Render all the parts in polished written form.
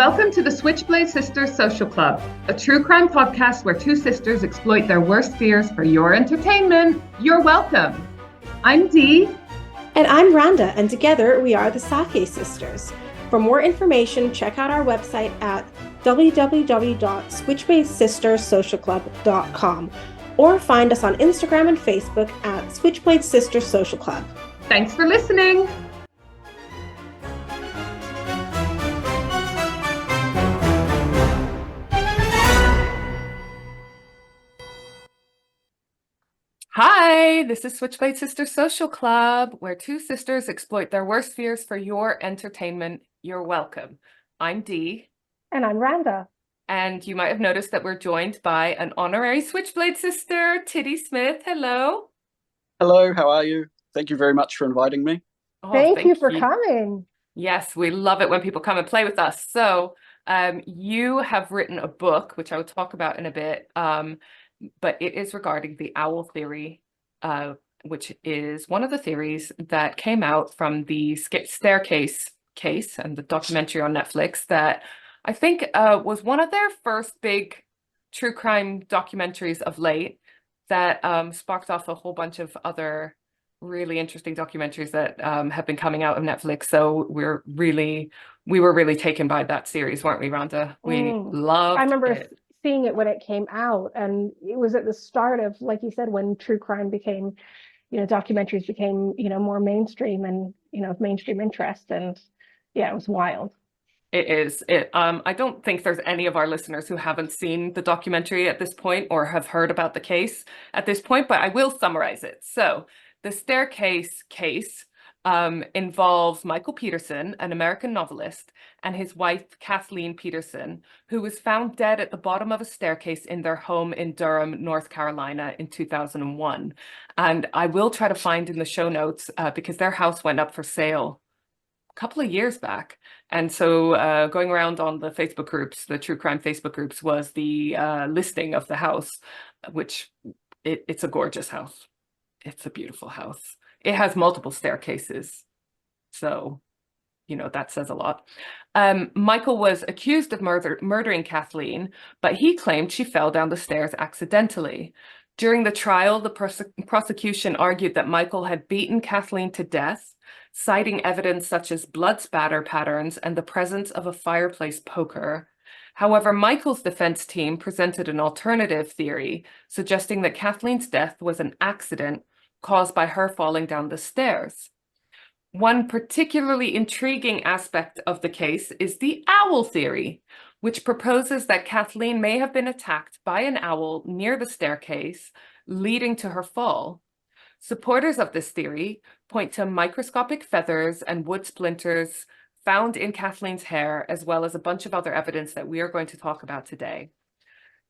Welcome to the Switchblade Sisters Social Club, a true crime podcast where two sisters exploit their worst fears for your entertainment. You're welcome. I'm Dee. And I'm Rhonda, and together we are the Sake Sisters. For more information, check out our website at www.switchbladesistersocialclub.com or find us on Instagram and Facebook at Switchblade Sisters Social Club. Thanks for listening. Hi, this is Switchblade Sisters Social Club, where two sisters exploit their worst fears for your entertainment. You're welcome. I'm Dee. And I'm Rhonda. And you might have noticed that we're joined by an honorary Switchblade sister, Tiddy Smith. Hello. Hello, how are you? Thank you very much for inviting me. Oh, thank you for coming. Yes, we love it when people come and play with us. So you have written a book, which I will talk about in a bit, but it is regarding the owl theory, which is one of the theories that came out from the Staircase case and the documentary on Netflix that I think was one of their first big true crime documentaries of late that sparked off a whole bunch of other really interesting documentaries that have been coming out of Netflix. So we were really taken by that series, weren't we, Rhonda? We loved it. I remember seeing it when it came out, and it was at the start of, like you said, when true crime became, documentaries became, more mainstream and, of mainstream interest. And yeah, it was wild. It is. I don't think there's any of our listeners who haven't seen the documentary at this point or have heard about the case at this point, but I will summarize it. So the Staircase case involves Michael Peterson, an American novelist, and his wife, Kathleen Peterson, who was found dead at the bottom of a staircase in their home in Durham, North Carolina in 2001. And I will try to find in the show notes because their house went up for sale a couple of years back. And so going around on the Facebook groups, the true crime Facebook groups, was the listing of the house, which it's a gorgeous house. It's a beautiful house. It has multiple staircases. So, that says a lot. Michael was accused of murdering Kathleen, but he claimed she fell down the stairs accidentally. During the trial, the prosecution argued that Michael had beaten Kathleen to death, citing evidence such as blood spatter patterns and the presence of a fireplace poker. However, Michael's defense team presented an alternative theory, suggesting that Kathleen's death was an accident caused by her falling down the stairs. One particularly intriguing aspect of the case is the owl theory, which proposes that Kathleen may have been attacked by an owl near the staircase, leading to her fall. Supporters of this theory point to microscopic feathers and wood splinters found in Kathleen's hair, as well as a bunch of other evidence that we are going to talk about today.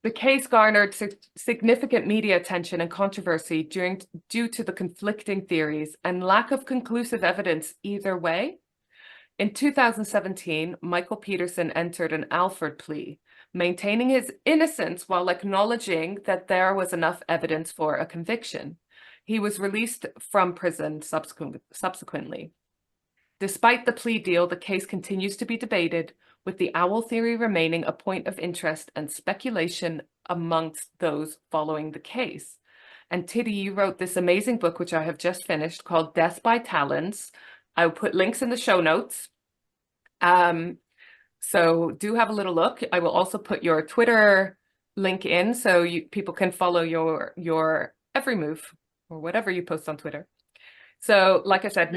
The case garnered significant media attention and controversy due to the conflicting theories and lack of conclusive evidence either way. In 2017, Michael Peterson entered an Alford plea, maintaining his innocence while acknowledging that there was enough evidence for a conviction. He was released from prison subsequently. Despite the plea deal, the case continues to be debated, with the owl theory remaining a point of interest and speculation amongst those following the case. And Tiddy, you wrote this amazing book, which I have just finished, called Death by Talons. I will put links in the show notes. So do have a little look. I will also put your Twitter link in so people can follow your every move or whatever you post on Twitter. So like I said,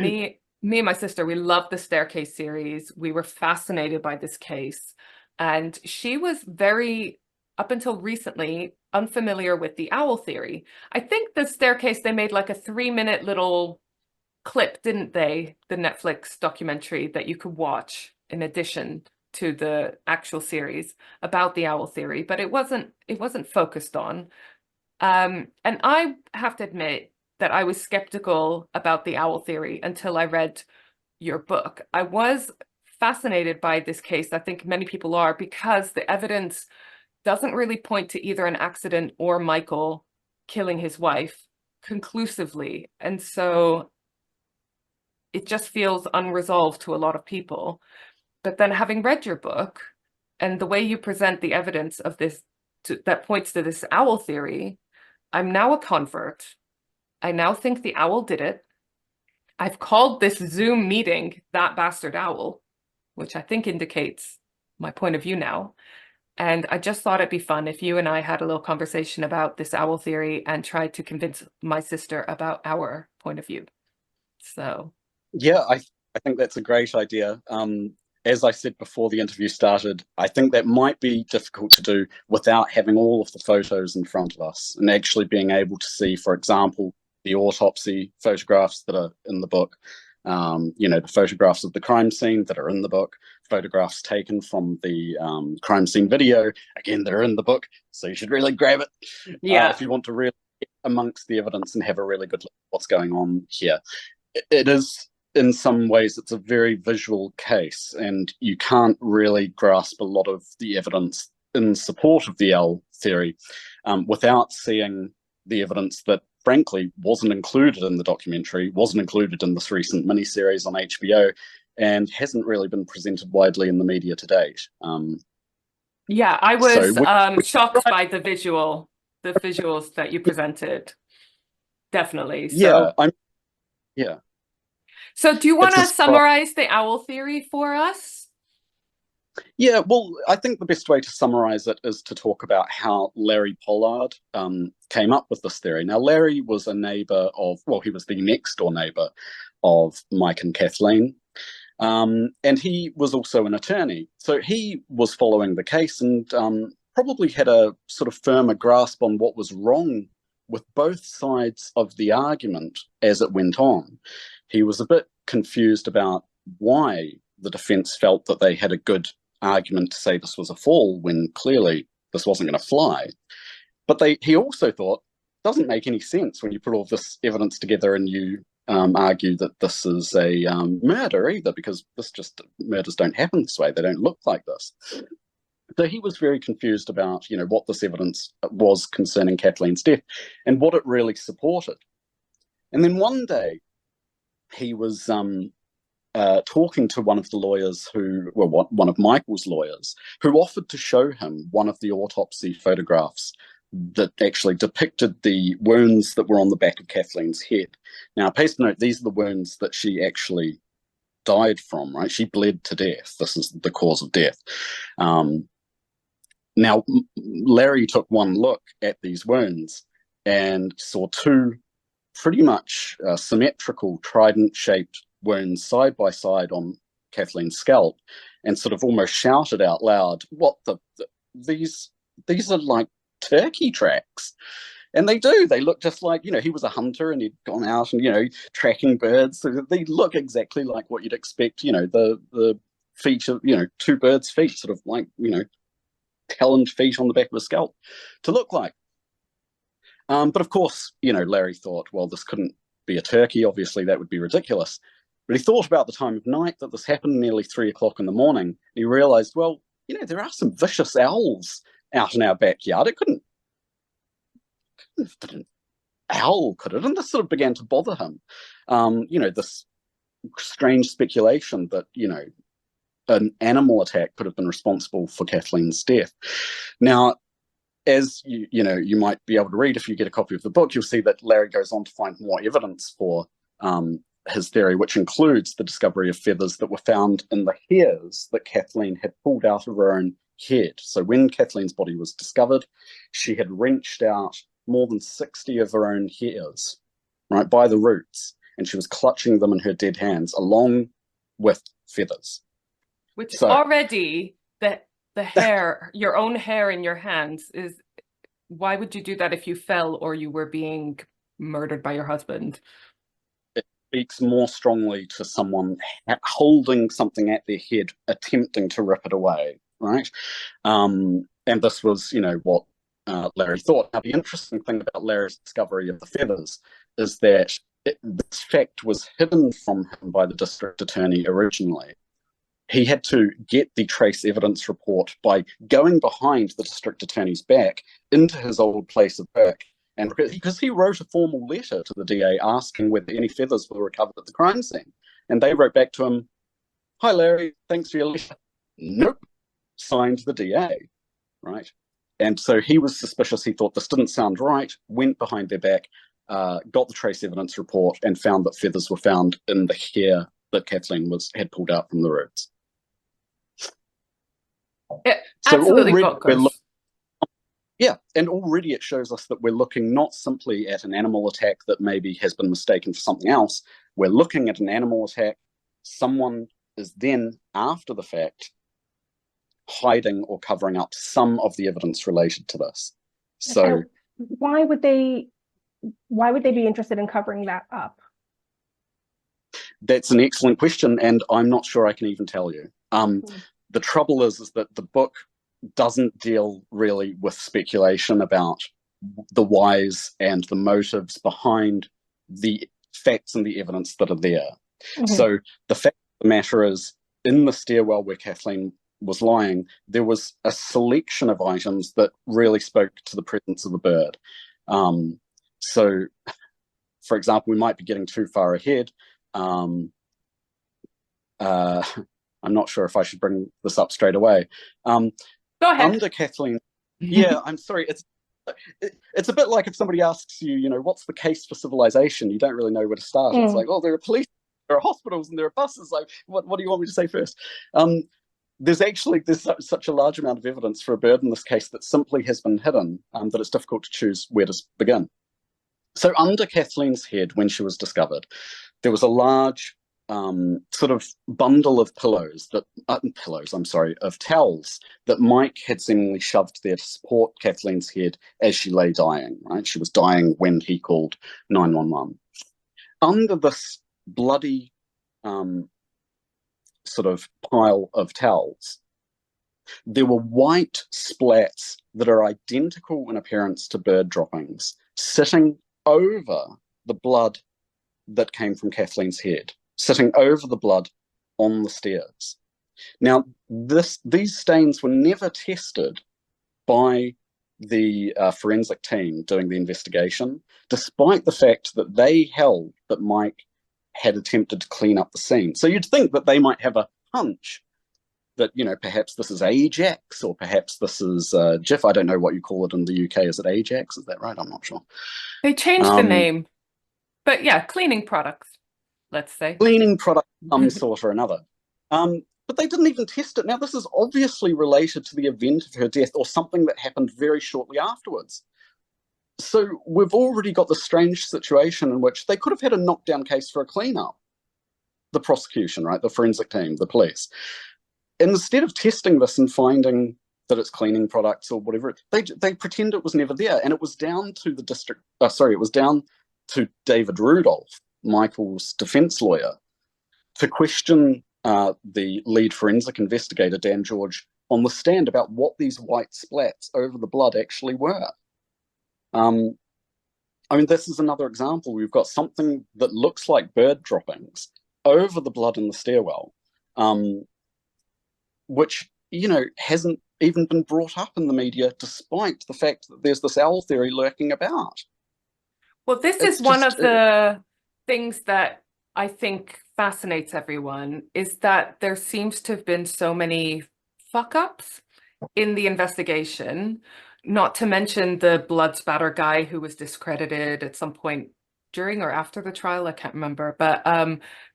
me and my sister, we love the Staircase series. We were fascinated by this case. And she was very, up until recently, unfamiliar with the owl theory. I think the Staircase, they made like a 3-minute little clip, didn't they? The Netflix documentary that you could watch in addition to the actual series about the owl theory, but it wasn't focused on. And I have to admit that I was skeptical about the owl theory until I read your book. I was fascinated by this case. I think many people are, because the evidence doesn't really point to either an accident or Michael killing his wife conclusively. And so it just feels unresolved to a lot of people. But then having read your book, And the way you present the evidence of this that points to this owl theory, I'm now a convert. I now think the owl did it. I've called this Zoom meeting That Bastard Owl, which I think indicates my point of view now. And I just thought it'd be fun if you and I had a little conversation about this owl theory and tried to convince my sister about our point of view. So. Yeah, I think that's a great idea. As I said before the interview started, I think that might be difficult to do without having all of the photos in front of us and actually being able to see, for example, the autopsy photographs that are in the book, the photographs of the crime scene that are in the book, photographs taken from the crime scene video, again, that are in the book. So you should really grab it if you want to really get amongst the evidence and have a really good look at what's going on here. It is, in some ways, it's a very visual case, and you can't really grasp a lot of the evidence in support of the owl theory without seeing the evidence that, frankly, wasn't included in the documentary, wasn't included in this recent miniseries on HBO, and hasn't really been presented widely in the media to date. Yeah, I was shocked by the visuals that you presented. Definitely. So. Yeah. So do you want to summarize the owl theory for us? Yeah, well, I think the best way to summarize it is to talk about how Larry Pollard came up with this theory. Now, Larry was a neighbor he was the next door neighbor of Mike and Kathleen. And he was also an attorney. So he was following the case and probably had a sort of firmer grasp on what was wrong with both sides of the argument as it went on. He was a bit confused about why the defense felt that they had a good argument to say this was a fall when clearly this wasn't going to fly. But he also thought, it doesn't make any sense when you put all this evidence together and you argue that this is a murder either, because murders don't happen this way. They don't look like this. So he was very confused about, what this evidence was concerning Kathleen's death and what it really supported. And then one day he was talking to one of the lawyers one of Michael's lawyers, who offered to show him one of the autopsy photographs that actually depicted the wounds that were on the back of Kathleen's head. Now, paste note, these are the wounds that she actually died from, right? She bled to death. This is the cause of death. Now, Larry took one look at these wounds and saw two pretty much symmetrical trident-shaped wounds side by side on Kathleen's scalp, and sort of almost shouted out loud, these are like turkey tracks. And they do. They look just like, he was a hunter and he'd gone out and, tracking birds. So they look exactly like what you'd expect, the feet of, two birds' feet, sort of like, taloned feet on the back of a scalp to look like. But of course, Larry thought, well, this couldn't be a turkey. Obviously, that would be ridiculous. But he thought about the time of night that this happened, nearly 3 o'clock in the morning. And he realized, well, there are some vicious owls out in our backyard. It couldn't an owl, could it? And this sort of began to bother him. This strange speculation that, an animal attack could have been responsible for Kathleen's death. Now, as you might be able to read if you get a copy of the book, you'll see that Larry goes on to find more evidence for his theory, which includes the discovery of feathers that were found in the hairs that Kathleen had pulled out of her own head. So when Kathleen's body was discovered, she had wrenched out more than 60 of her own hairs, right, by the roots, and she was clutching them in her dead hands along with feathers. Which already, the hair, your own hair in your hands is, why would you do that if you fell or you were being murdered by your husband? It speaks more strongly to someone holding something at their head, attempting to rip it away, right? And this was, what Larry thought. Now, the interesting thing about Larry's discovery of the feathers is that this fact was hidden from him by the district attorney originally. He had to get the trace evidence report by going behind the district attorney's back into his old place of work. And because he wrote a formal letter to the DA asking whether any feathers were recovered at the crime scene. And they wrote back to him, "Hi, Larry, thanks for your letter. Nope, signed the DA, right? And so he was suspicious. He thought this didn't sound right, went behind their back, got the trace evidence report, and found that feathers were found in the hair that Kathleen had pulled out from the roots. So Absolutely already bonkers. and already it shows us that we're looking not simply at an animal attack that maybe has been mistaken for something else. We're looking at an animal attack. Someone is then, after the fact, hiding or covering up some of the evidence related to this. So why would they be interested in covering that up? That's an excellent question, and I'm not sure I can even tell you. The trouble is that the book doesn't deal really with speculation about the whys and the motives behind the facts and the evidence that are there. So the fact of the matter is, in the stairwell where Kathleen was lying, there was a selection of items that really spoke to the presence of the bird. So, for example, we might be getting too far ahead. I'm not sure if I should bring this up straight away. Go ahead. Under Kathleen, yeah, I'm sorry. It's a bit like if somebody asks you, you know, what's the case for civilization? You don't really know where to start. It's like, oh, there are police, there are hospitals, and there are buses. Like, what do you want me to say first? There's such a large amount of evidence for a bird in this case that simply has been hidden, that it's difficult to choose where to begin. So under Kathleen's head, when she was discovered, there was a large sort of bundle of of towels that Mike had seemingly shoved there to support Kathleen's head as she lay dying, right? She was dying when he called 911. Under this bloody sort of pile of towels, there were white splats that are identical in appearance to bird droppings sitting over the blood that came from Kathleen's head, sitting over the blood on the stairs. Now, these stains were never tested by the forensic team doing the investigation, despite the fact that they held that Mike had attempted to clean up the scene. So you'd think that they might have a hunch that, you know, perhaps this is Ajax, or perhaps this is Jif. I don't know what you call it in the UK. Is it Ajax? Is that right? I'm not sure. They changed the name. But yeah, cleaning products, let's say. Cleaning product of some sort or another. But they didn't even test it. Now, this is obviously related to the event of her death or something that happened very shortly afterwards. So we've already got the strange situation in which they could have had a knockdown case for a cleanup. The prosecution, right? The forensic team, the police. And instead of testing this and finding that it's cleaning products or whatever, they pretend it was never there. And it was down to it was down to David Rudolph, Michael's defense lawyer, to question the lead forensic investigator, Dan George, on the stand about what these white splats over the blood actually were. I mean, this is another example. We've got something that looks like bird droppings over the blood in the stairwell, which, you know, hasn't even been brought up in the media, despite the fact that there's this owl theory lurking about. Well, this is one of the things that I think fascinates everyone, is that there seems to have been so many fuck-ups in the investigation, not to mention the blood spatter guy who was discredited at some point during or after the trial. I can't remember, but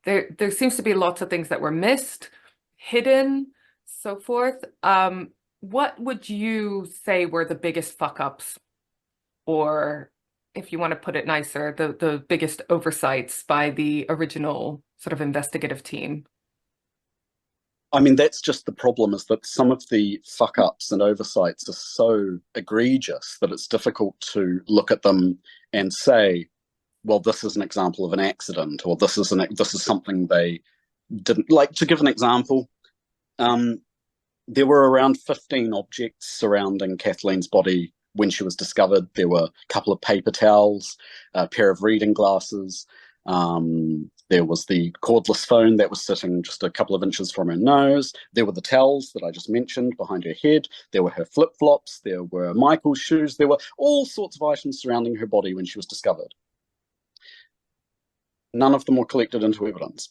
there seems to be lots of things that were missed, hidden, so forth. What would you say were the biggest fuck-ups, or if you want to put it nicer, the biggest oversights by the original sort of investigative team? I mean, that's just the problem, is that some of the fuck-ups and oversights are so egregious that it's difficult to look at them and say, well, this is an example of an accident, or this is something they didn't. Like, to give an example, there were around 15 objects surrounding Kathleen's body when she was discovered. There were a couple of paper towels, a pair of reading glasses. There was the cordless phone that was sitting just a couple of inches from her nose. There were the towels that I just mentioned behind her head. There were her flip-flops. There were Michael's shoes. There were all sorts of items surrounding her body when she was discovered. None of them were collected into evidence.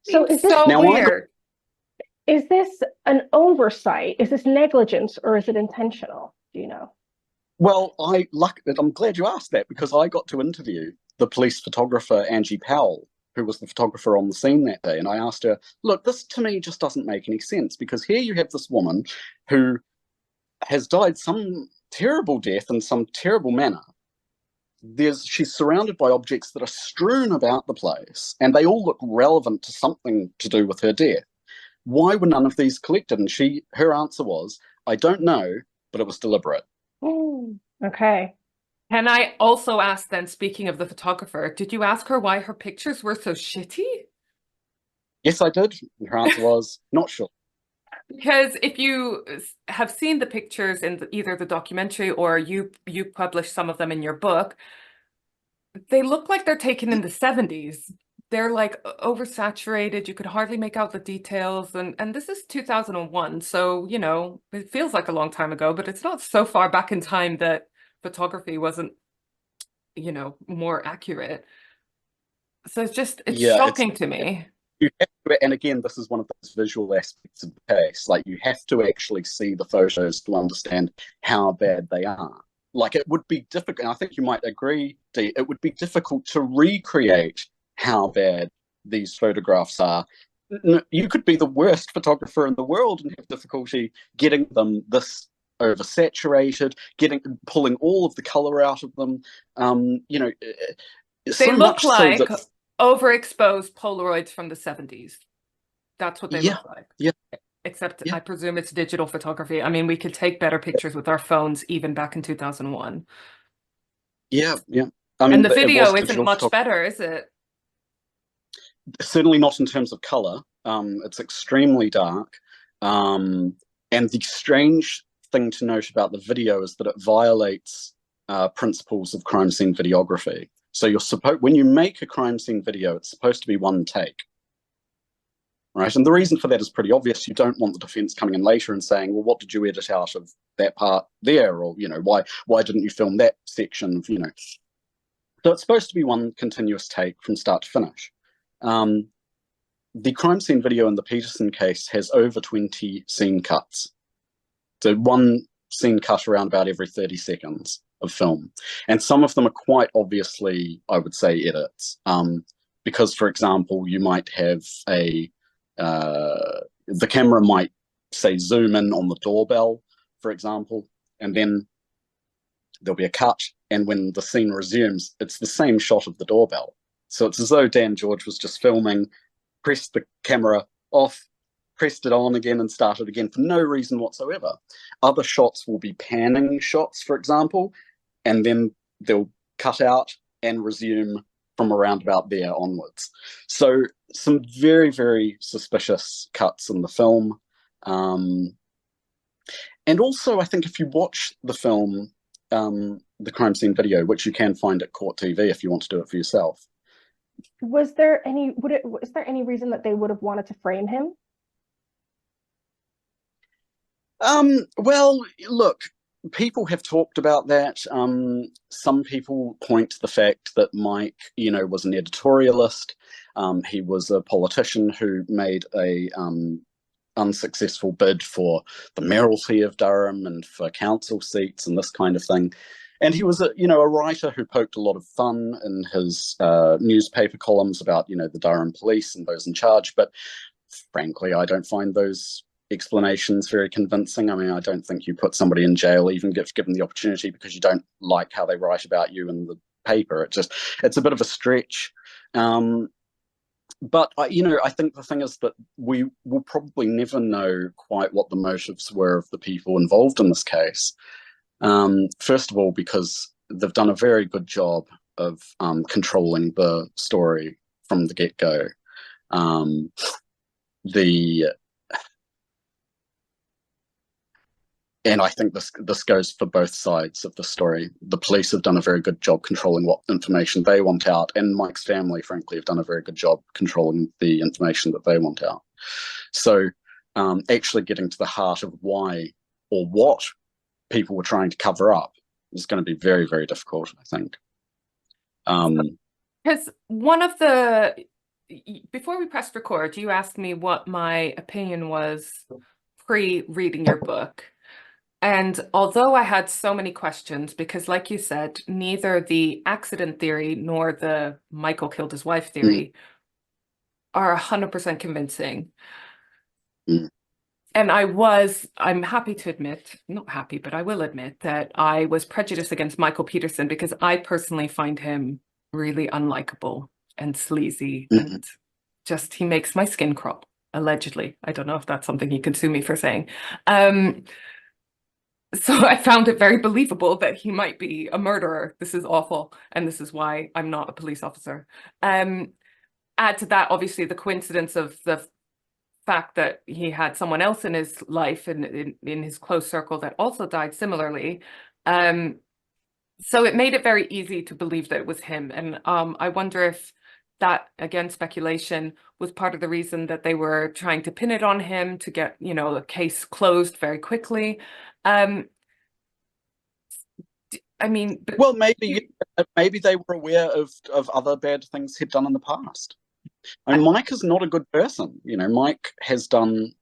So is this so Now, weird? Is this an oversight? Is this negligence or is it intentional? Do you know? Well, I'm glad you asked that, because I got to interview the police photographer, Angie Powell, who was the photographer on the scene that day. And I asked her, look, this to me just doesn't make any sense, because here you have this woman who has died some terrible death in some terrible manner. She's surrounded by objects that are strewn about the place, and they all look relevant to something to do with her death. Why were none of these collected? And her answer was, I don't know, but it was deliberate. Okay. Can I also ask then, speaking of the photographer, did you ask her why her pictures were so shitty? Yes, I did. And her answer was, not sure. Because if you have seen the pictures in either the documentary or you published some of them in your book, they look like they're taken in the 70s. They're like oversaturated. You could hardly make out the details. And this is 2001. So, you know, it feels like a long time ago, but it's not so far back in time that photography wasn't, you know, more accurate. So it's shocking to me. You have to, and again, this is one of those visual aspects of the case. Like, you have to actually see the photos to understand how bad they are. Like, it would be difficult, I think you might agree, Dee, it would be difficult to recreate how bad these photographs are. You could be the worst photographer in the world and have difficulty getting them this oversaturated, pulling all of the color out of them. You know, they so look much like so that overexposed Polaroids from the 70s. That's what they look like. Yeah. Except Yeah. I presume it's digital photography. I mean, we could take better pictures with our phones even back in 2001. Yeah, yeah. I mean, and the video isn't much better, is it? Certainly not in terms of color. It's extremely dark. And the strange thing to note about the video is that it violates principles of crime scene videography. So when you make a crime scene video, it's supposed to be one take. Right? And the reason for that is pretty obvious. You don't want the defense coming in later and saying, well, what did you edit out of that part there? Or, you know, why didn't you film that section of, you know. So it's supposed to be one continuous take from start to finish. The crime scene video in the Peterson case has over 20 scene cuts. So one scene cut around about every 30 seconds of film. And some of them are quite obviously, I would say, edits. Because, for example, you might have the camera might, say, zoom in on the doorbell, for example, and then there'll be a cut, and when the scene resumes, it's the same shot of the doorbell. So it's as though Dan George was just filming, pressed the camera off, pressed it on again, and started again for no reason whatsoever. Other shots will be panning shots, for example, and then they'll cut out and resume from around about there onwards. So some very, very suspicious cuts in the film. And also, I think if you watch the film, the crime scene video, which you can find at Court TV if you want to do it for yourself. Was there any reason that they would have wanted to frame him? Well, look, people have talked about that. Some people point to the fact that Mike, you know, was an editorialist. He was a politician who made a unsuccessful bid for the mayoralty of Durham and for council seats and this kind of thing. And he was a writer who poked a lot of fun in his newspaper columns about, you know, the Durham police and those in charge. But frankly, I don't find those explanations very convincing. I mean, I don't think you put somebody in jail, even if given the opportunity, because you don't like how they write about you in the paper. It's a bit of a stretch. But I think the thing is that we will probably never know quite what the motives were of the people involved in this case. First of all, because they've done a very good job of controlling the story from the get-go. And I think this goes for both sides of the story. The police have done a very good job controlling what information they want out, and Mike's family, frankly, have done a very good job controlling the information that they want out. So actually getting to the heart of why or what people were trying to cover up is going to be very, very difficult, I think. Because one of the before we pressed record, you asked me what my opinion was pre-reading your book. And although I had so many questions, because like you said, neither the accident theory nor the Michael killed his wife theory are 100% convincing. Mm. And I'm happy to admit, not happy, but I will admit that I was prejudiced against Michael Peterson because I personally find him really unlikable and sleazy and just, he makes my skin crawl, allegedly. I don't know if that's something he can sue me for saying. So I found it very believable that he might be a murderer. This is awful. And this is why I'm not a police officer. Add to that, obviously, the coincidence of the fact that he had someone else in his life and in his close circle that also died similarly. So it made it very easy to believe that it was him. And I wonder if that, again, speculation, was part of the reason that they were trying to pin it on him to get, you know, the case closed very quickly. I mean, Well, maybe they were aware of other bad things he'd done in the past. I mean, Mike is not a good person. You know, Mike has done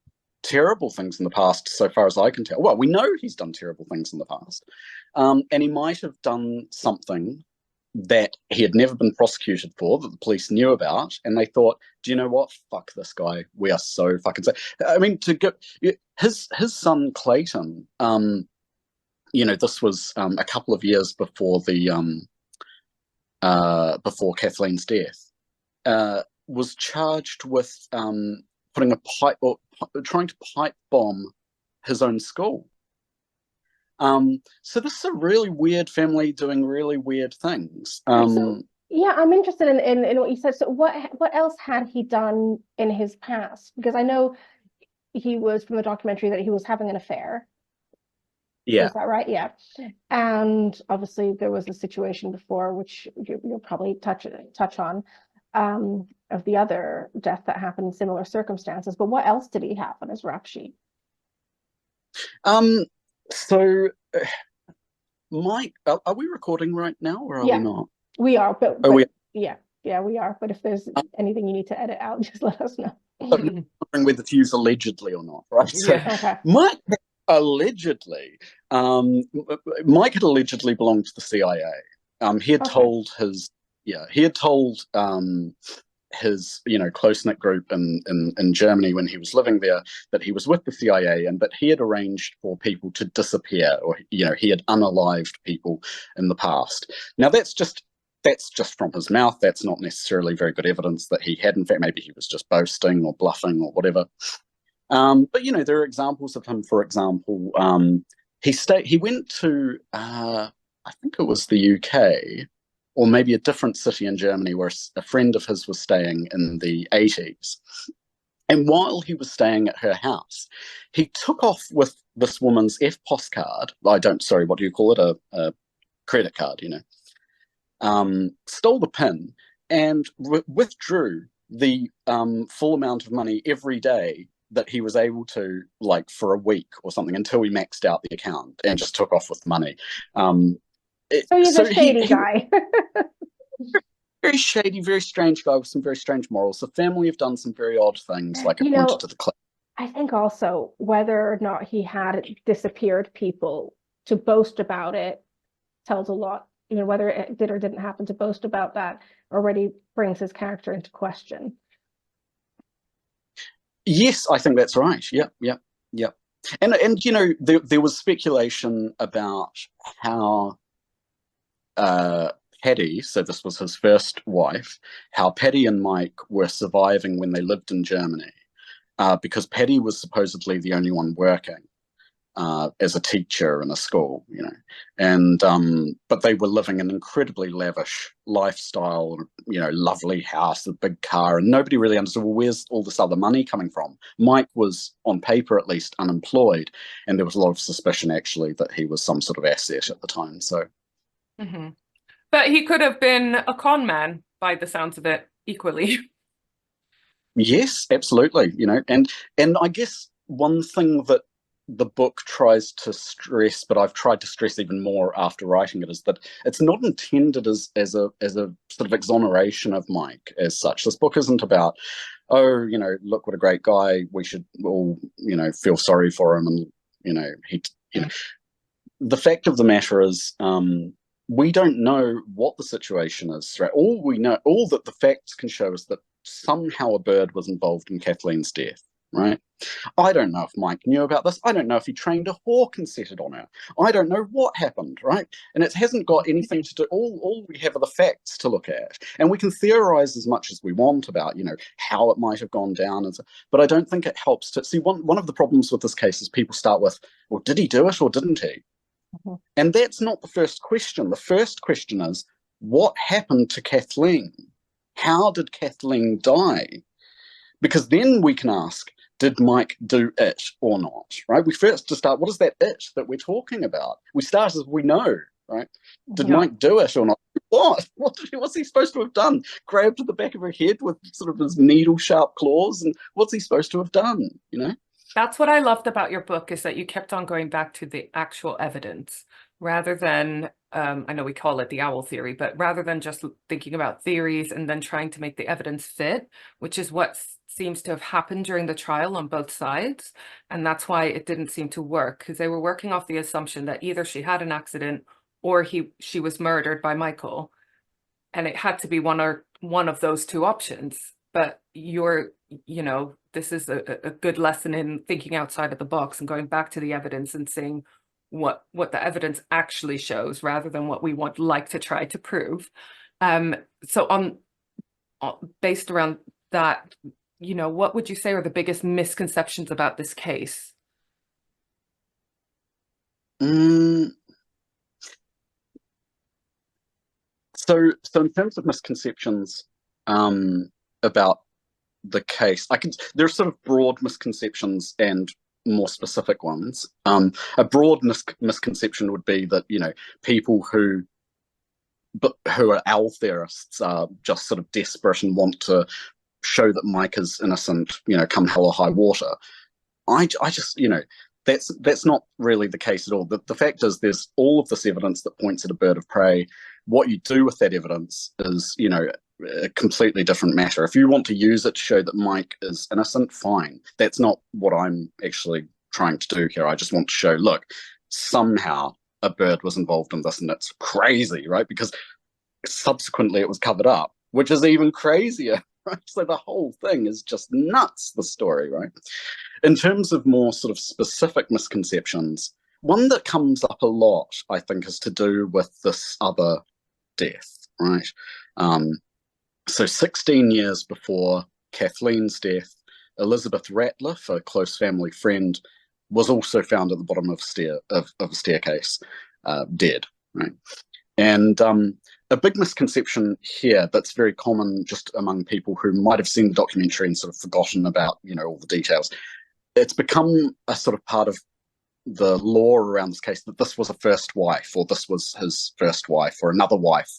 terrible things in the past, so far as I can tell. Well, we know he's done terrible things in the past. And he might have done something that he had never been prosecuted for, that the police knew about, and they thought, do you know what? Fuck this guy. We are so fucking safe. I mean, to get his son Clayton, you know, this was a couple of years before the before Kathleen's death, was charged with putting a pipe or trying to pipe bomb his own school. So this is a really weird family doing really weird things. So, yeah, I'm interested in what you said. So what else had he done in his past? Because I know he was, from the documentary, that he was having an affair. Yeah. Is that right? Yeah. And obviously there was a situation before, which you'll probably touch on, of the other death that happened in similar circumstances. But what else did he have on his rap sheet? So, Mike, are we recording right now, or are we not? We are, but yeah, we are. But if there's anything you need to edit out, just let us know. I'm wondering whether to use allegedly or not, right? So, okay. Mike allegedly belonged to the CIA. He had told his his, you know, close-knit group in Germany when he was living there that he was with the CIA, and that he had arranged for people to disappear, or, you know, he had unalived people in the past. Now that's just from his mouth. That's not necessarily very good evidence that he had. In fact, maybe he was just boasting or bluffing or whatever. But, you know, there are examples of him. For example, he went to I think it was the UK, or maybe a different city in Germany, where a friend of his was staying in the 80s. And while he was staying at her house, he took off with this woman's FPOS card. What do you call it? A credit card, you know. Stole the PIN and withdrew the full amount of money every day that he was able to, like, for a week or something, until we maxed out the account, and just took off with money. So he's a shady guy. Very shady, very strange guy with some very strange morals. The family have done some very odd things, like I pointed to the clip. I think also whether or not he had disappeared people to boast about it tells a lot. You know, whether it did or didn't happen, to boast about that already brings his character into question. Yes, I think that's right. Yep. And you know, there was speculation about how Paddy, so this was his first wife, how Paddy and Mike were surviving when they lived in Germany, because Paddy was supposedly the only one working as a teacher in a school, you know, and but they were living an incredibly lavish lifestyle, you know, lovely house, a big car, and nobody really understood, well, where's all this other money coming from? Mike was, on paper at least, unemployed, and there was a lot of suspicion actually that he was some sort of asset at the time. So. Mm-hmm. But he could have been a con man, by the sounds of it, equally. Yes, absolutely. You know, and I guess one thing that the book tries to stress, but I've tried to stress even more after writing it, is that it's not intended as a sort of exoneration of Mike as such. This book isn't about, oh, look what a great guy, we should all, feel sorry for him, and the fact of the matter is, we don't know what the situation is, right? All that the facts can show is that somehow a bird was involved in Kathleen's death, right? I don't know if Mike knew about this. I don't know if he trained a hawk and set it on her. I don't know what happened, right? And it hasn't got anything to do. All we have are the facts to look at, and we can theorize as much as we want about, how it might have gone down. But I don't think it helps to see. One of the problems with this case is people start with, well, did he do it or didn't he? And that's not the first question. The first question is, what happened to Kathleen? How did Kathleen die? Because then we can ask, did Mike do it or not, right? We first to start, what is that it that we're talking about? We start as we know, right? Did Mike do it or not? What's he supposed to have done? Grabbed to the back of her head with sort of his needle sharp claws, and what's he supposed to have done, That's what I loved about your book, is that you kept on going back to the actual evidence rather than, I know we call it the owl theory, but rather than just thinking about theories and then trying to make the evidence fit, which is what seems to have happened during the trial on both sides. And that's why it didn't seem to work, because they were working off the assumption that either she had an accident or she was murdered by Michael. And it had to be one of those two options. But this is a good lesson in thinking outside of the box and going back to the evidence and seeing what the evidence actually shows rather than what we like to try to prove. So on based around that, what would you say are the biggest misconceptions about this case? So in terms of misconceptions about the case, there are sort of broad misconceptions and more specific ones. A broad misconception would be that people who are owl theorists are just sort of desperate and want to show that Mike is innocent, come hell or high water. I just that's not really the case at all. The fact is, there's all of this evidence that points at a bird of prey. What you do with that evidence is, a completely different matter. If you want to use it to show that Mike is innocent, fine. That's not what I'm actually trying to do here. I just want to show, look, somehow a bird was involved in this, and it's crazy, right? Because subsequently it was covered up, which is even crazier, right? So the whole thing is just nuts, the story, right? In terms of more sort of specific misconceptions, one that comes up a lot, I think, is to do with this other death, right? So 16 years before Kathleen's death, Elizabeth Ratliff, a close family friend, was also found at the bottom of a staircase, dead, right? And a big misconception here that's very common just among people who might have seen the documentary and sort of forgotten about, all the details. It's become a sort of part of the law around this case that this was a first wife, or this was his first wife, or another wife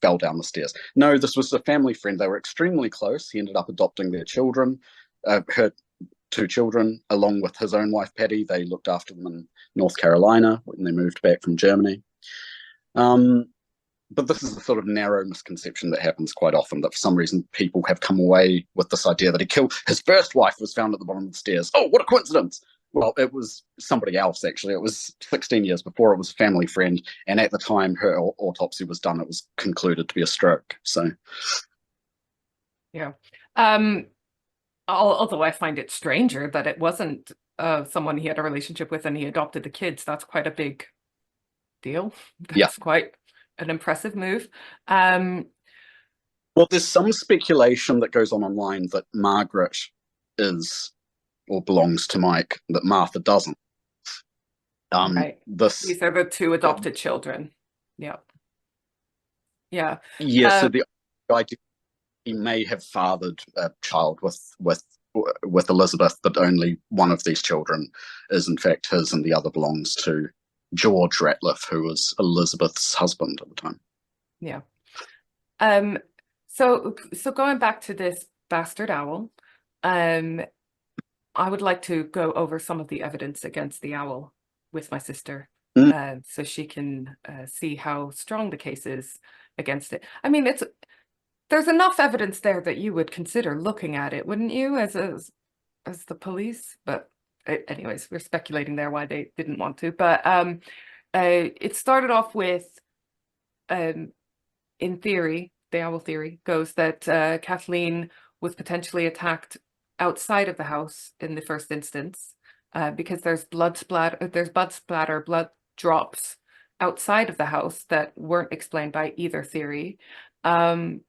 fell down the stairs. No, this was a family friend. They were extremely close. He ended up adopting their children, her 2 children, along with his own wife, Patty. They looked after them in North Carolina when they moved back from Germany. But this is a sort of narrow misconception that happens quite often, that for some reason people have come away with this idea that he killed his first wife, was found at the bottom of the stairs. Oh, what a coincidence. Well, it was somebody else, actually. It was 16 years before. It was a family friend. And at the time her autopsy was done, it was concluded to be a stroke. So, yeah. Although I find it stranger that it wasn't someone he had a relationship with and he adopted the kids. That's quite a big deal. That's quite an impressive move. Well, there's some speculation that goes on online that Margaret is or belongs to Mike, that Martha doesn't. Right. These are the 2 adopted children. Yeah. Yeah. Yeah. So the idea he may have fathered a child with Elizabeth, but only one of these children is in fact his, and the other belongs to George Ratliff, who was Elizabeth's husband at the time. Yeah. So going back to this bastard owl, I would like to go over some of the evidence against the owl with my sister, so she can see how strong the case is against it. I mean, there's enough evidence there that you would consider looking at it, wouldn't you, as the police? But anyways, we're speculating there why they didn't want to. But it started off with, in theory, the owl theory goes that Kathleen was potentially attacked outside of the house in the first instance, because there's blood splatter, blood drops outside of the house that weren't explained by either theory. And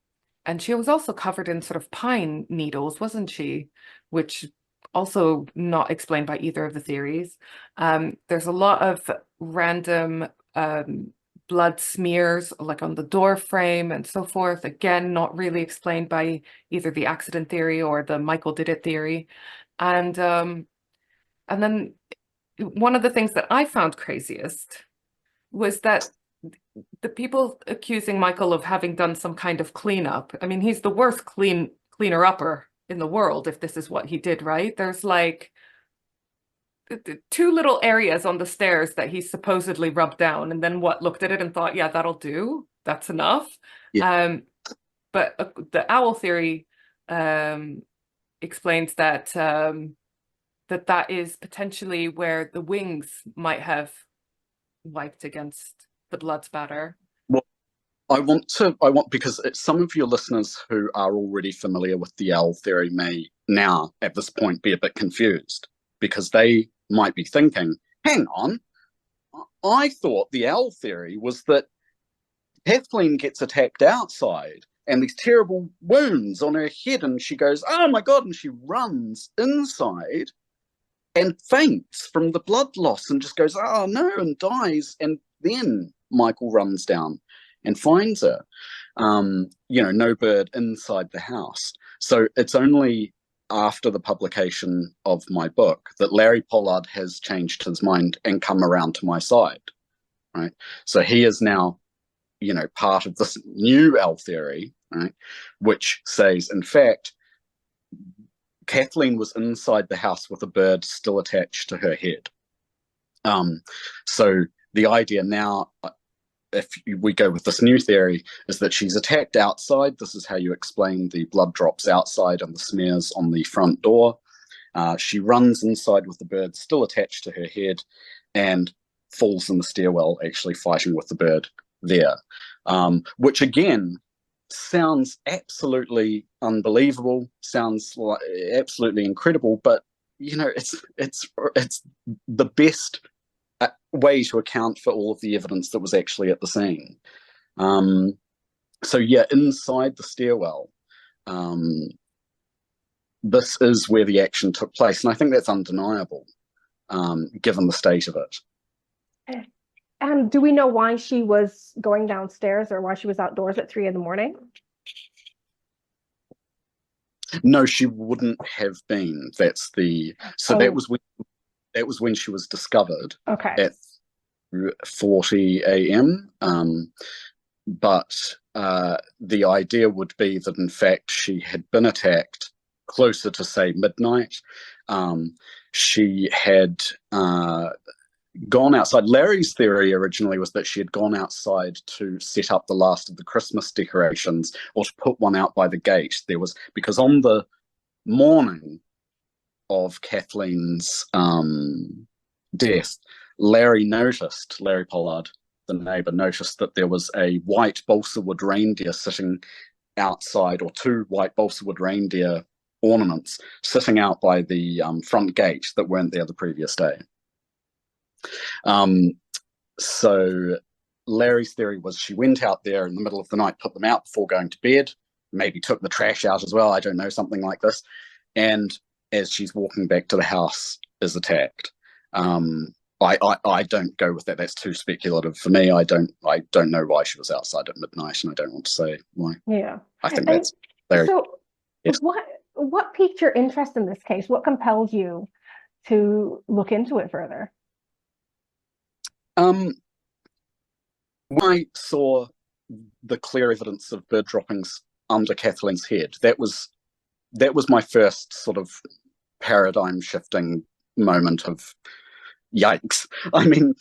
she was also covered in sort of pine needles, wasn't she? Which also not explained by either of the theories. There's a lot of random blood smears, like on the door frame and so forth. Again, not really explained by either the accident theory or the Michael did it theory. And then one of the things that I found craziest was that the people accusing Michael of having done some kind of cleanup. I mean, he's the worst cleaner-upper in the world if this is what he did, right? There's like two little areas on the stairs that he supposedly rubbed down, and then looked at it and thought, yeah, that'll do. That's enough. Yeah. But the owl theory explains that that is potentially where the wings might have wiped against the blood spatter. Well, because some of your listeners who are already familiar with the owl theory may now, at this point, be a bit confused, because they might be thinking, hang on, I thought the owl theory was that Kathleen gets attacked outside and these terrible wounds on her head, and she goes, oh my God, and she runs inside and faints from the blood loss and just goes, oh no, and dies. And then Michael runs down and finds her. No bird inside the house. So it's only after the publication of my book that Larry Pollard has changed his mind and come around to my side, right? So he is now, part of this new owl theory, right, which says, in fact, Kathleen was inside the house with a bird still attached to her head. So the idea now, if we go with this new theory, is that she's attacked outside. This is how you explain the blood drops outside and the smears on the front door. She runs inside with the bird still attached to her head and falls in the stairwell, actually fighting with the bird there, which again sounds absolutely unbelievable, sounds like absolutely incredible, but it's the best way to account for all of the evidence that was actually at the scene. So yeah, inside the stairwell, this is where the action took place, and I think that's undeniable, given the state of it. And do we know why she was going downstairs, or why she was outdoors at 3 a.m? No, she wouldn't have been. That was when she was discovered. Okay. At 40 a.m. But the idea would be that in fact she had been attacked closer to, say, midnight. She had gone outside. Larry's theory originally was that she had gone outside to set up the last of the Christmas decorations, or to put one out by the gate. Because on the morning of Kathleen's death, Larry Pollard, the neighbor, noticed that there was a white balsa wood reindeer sitting outside, or two white balsa wood reindeer ornaments sitting out by the front gate that weren't there the previous day. So Larry's theory was she went out there in the middle of the night, put them out before going to bed, maybe took the trash out as well, I don't know, something like this, and as she's walking back to the house is attacked. I don't go with that. That's too speculative for me. I don't know why she was outside at midnight, and I don't want to say why. Yeah. I think that's Larry. So yes. What piqued your interest in this case? What compelled you to look into it further? When I saw the clear evidence of bird droppings under Kathleen's head, that was my first sort of paradigm shifting moment of yikes. I mean,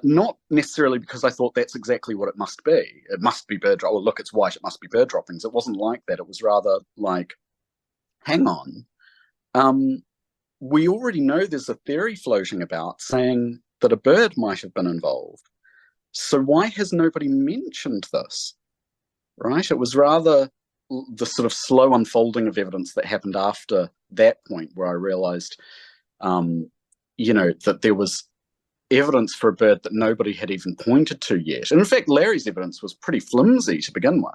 not necessarily because I thought that's exactly what it must be. It must be bird drop. Oh, look, it's white. It must be bird droppings. It wasn't like that. It was rather like, hang on. We already know there's a theory floating about saying that a bird might have been involved. So why has nobody mentioned this? Right? It was rather the sort of slow unfolding of evidence that happened after that point where I realized, that there was evidence for a bird that nobody had even pointed to yet. And in fact, Larry's evidence was pretty flimsy to begin with.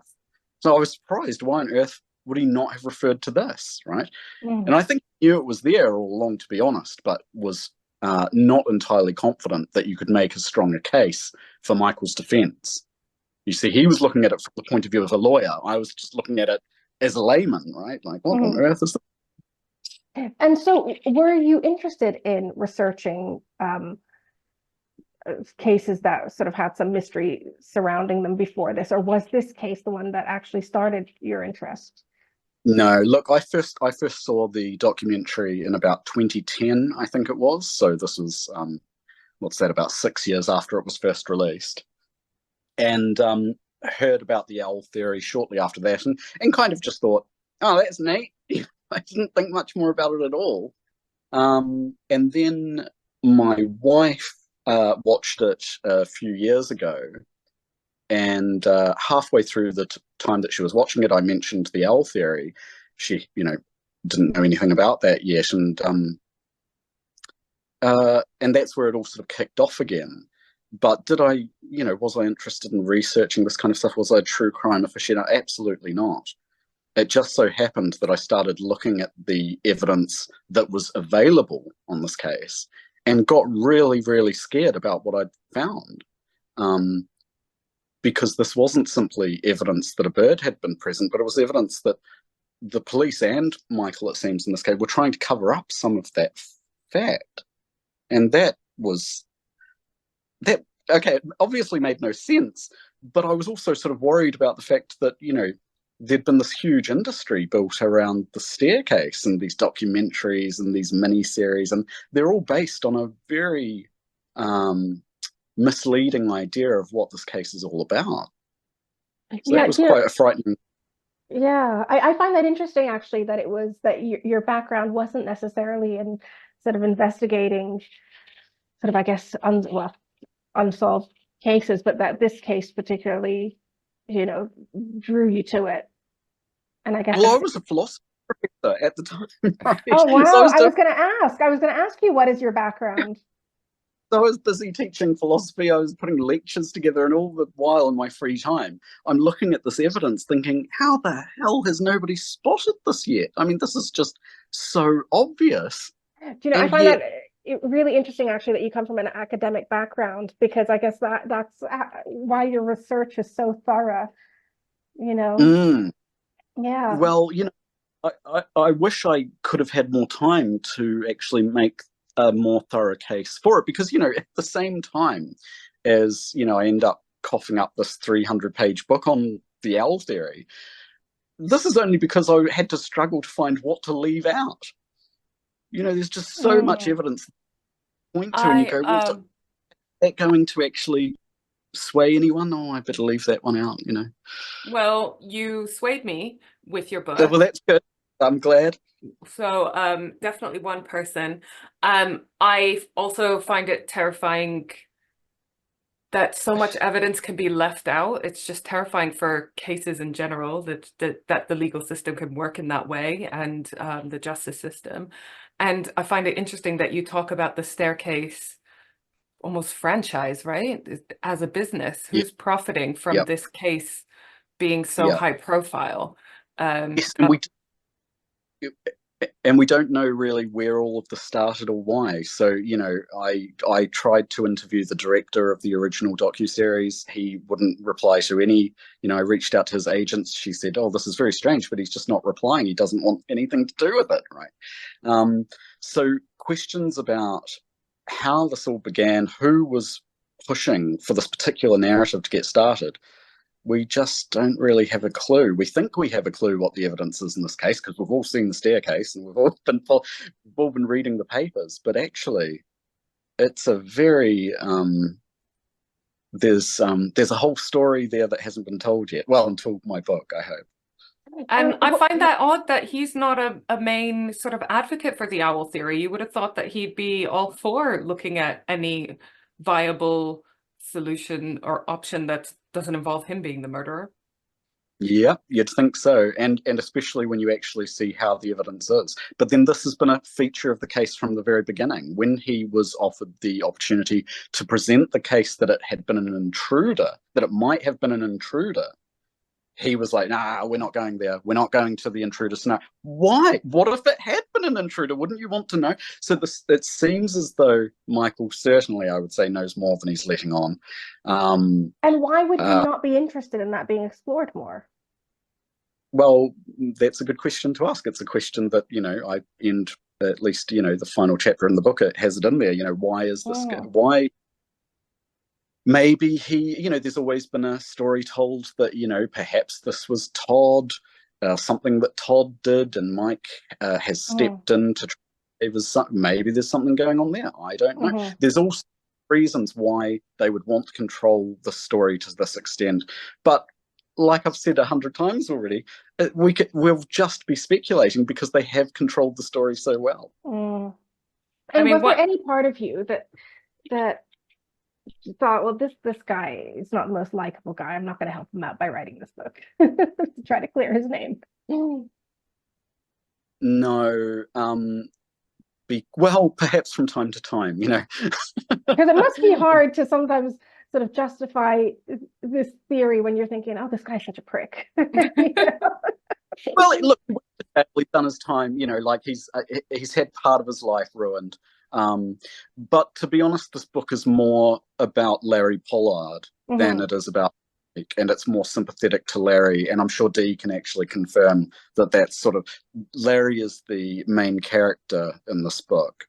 So I was surprised, why on earth would he not have referred to this, right? And I think he knew it was there all along, to be honest, but was not entirely confident that you could make a stronger case for Michael's defense. You see, he was looking at it from the point of view of a lawyer. I was just looking at it as a layman, right? Like, what on earth is that? And so were you interested in researching cases that sort of had some mystery surrounding them before this, or was this case the one that actually started your interest? No, look, I first saw the documentary in about 2010, I think it was. So this was, what's that, about 6 years after it was first released. And heard about the owl theory shortly after that, and kind of just thought, oh, that's neat. I didn't think much more about it at all. And then my wife watched it a few years ago, and halfway through the time that she was watching it, I mentioned the owl theory. She, didn't know anything about that yet, and that's where it all sort of kicked off again. But did I, was I interested in researching this kind of stuff? Was I a true crime aficionado? Absolutely not. It just so happened that I started looking at the evidence that was available on this case and got really, really scared about what I'd found. Because this wasn't simply evidence that a bird had been present, but it was evidence that the police and Michael, it seems in this case, were trying to cover up some of that fact. And that okay, it obviously made no sense, but I was also sort of worried about the fact that, there'd been this huge industry built around The Staircase and these documentaries and these mini-series, and they're all based on a very misleading idea of what this case is all about. So that was quite a frightening. Yeah, I find that interesting, actually, that it was that your background wasn't necessarily in sort of investigating sort of, I guess, unsolved cases, but that this case particularly, drew you to it. And I guess I was a philosophy professor at the time. Right? Oh wow! So I was going to ask you, what is your background? So I was busy teaching philosophy. I was putting lectures together, and all the while in my free time, I'm looking at this evidence, thinking, how the hell has nobody spotted this yet? I mean, this is just so obvious. I find that really interesting, actually, that you come from an academic background, because I guess that's why your research is so thorough. Yeah. Well, I wish I could have had more time to actually make a more thorough case for it, because at the same time as I end up coughing up this 300-page book on the owl theory, this is only because I had to struggle to find what to leave out. There's just so much evidence to point to, and you go, well, is that going to actually sway anyone? Oh, I better leave that one out. Well, you swayed me with your book. Well, that's good. I'm glad. So definitely one person. I also find it terrifying that so much evidence can be left out. It's just terrifying for cases in general that the legal system can work in that way, and the justice system. And I find it interesting that you talk about The Staircase almost franchise, right? As a business, who's profiting from this case being so high profile. Yes, and we don't know really where all of this started or why. So, I tried to interview the director of the original docuseries. He wouldn't reply to any, I reached out to his agents. She said, oh, this is very strange, but he's just not replying. He doesn't want anything to do with it, right? So questions about how this all began, who was pushing for this particular narrative to get started, we just don't really have a clue. We think we have a clue what the evidence is in this case because we've all seen The Staircase and we've all been reading the papers. But actually, it's a very there's a whole story there that hasn't been told yet. Well, until my book, I hope. And I find that odd that he's not a main sort of advocate for the owl theory. You would have thought that he'd be all for looking at any viable solution or option that doesn't involve him being the murderer. Yeah, you'd think so, and especially when you actually see how the evidence is. But then this has been a feature of the case from the very beginning. When he was offered the opportunity to present the case that it had been an intruder, that it might have been an intruder, he was like, nah, we're not going there. We're not going to the intruder scenario. Why? What if it had been an intruder? Wouldn't you want to know? So it seems as though Michael certainly, I would say, knows more than he's letting on. And why would he not be interested in that being explored more? Well, that's a good question to ask. It's a question that, I end, at least, the final chapter in the book, it has it in there. Why is this? Why? Maybe he, there's always been a story told that, perhaps this was Todd, something that Todd did, and Mike has stepped in to try. Maybe there's something going on there. I don't know. There's also reasons why they would want to control the story to this extent. But like I've said 100 times already, we'll just be speculating because they have controlled the story so well. And was there any part of you that thought, well, this guy is not the most likable guy. I'm not going to help him out by writing this book to try to clear his name? No. Well, perhaps from time to time, because it must be hard to sometimes sort of justify this theory when you're thinking, oh, this guy's such a prick. Well, look, he's done his time, like he's had part of his life ruined. But to be honest, this book is more about Larry Pollard than it is about Mike, and it's more sympathetic to Larry. And I'm sure Dee can actually confirm that that's sort of Larry is the main character in this book.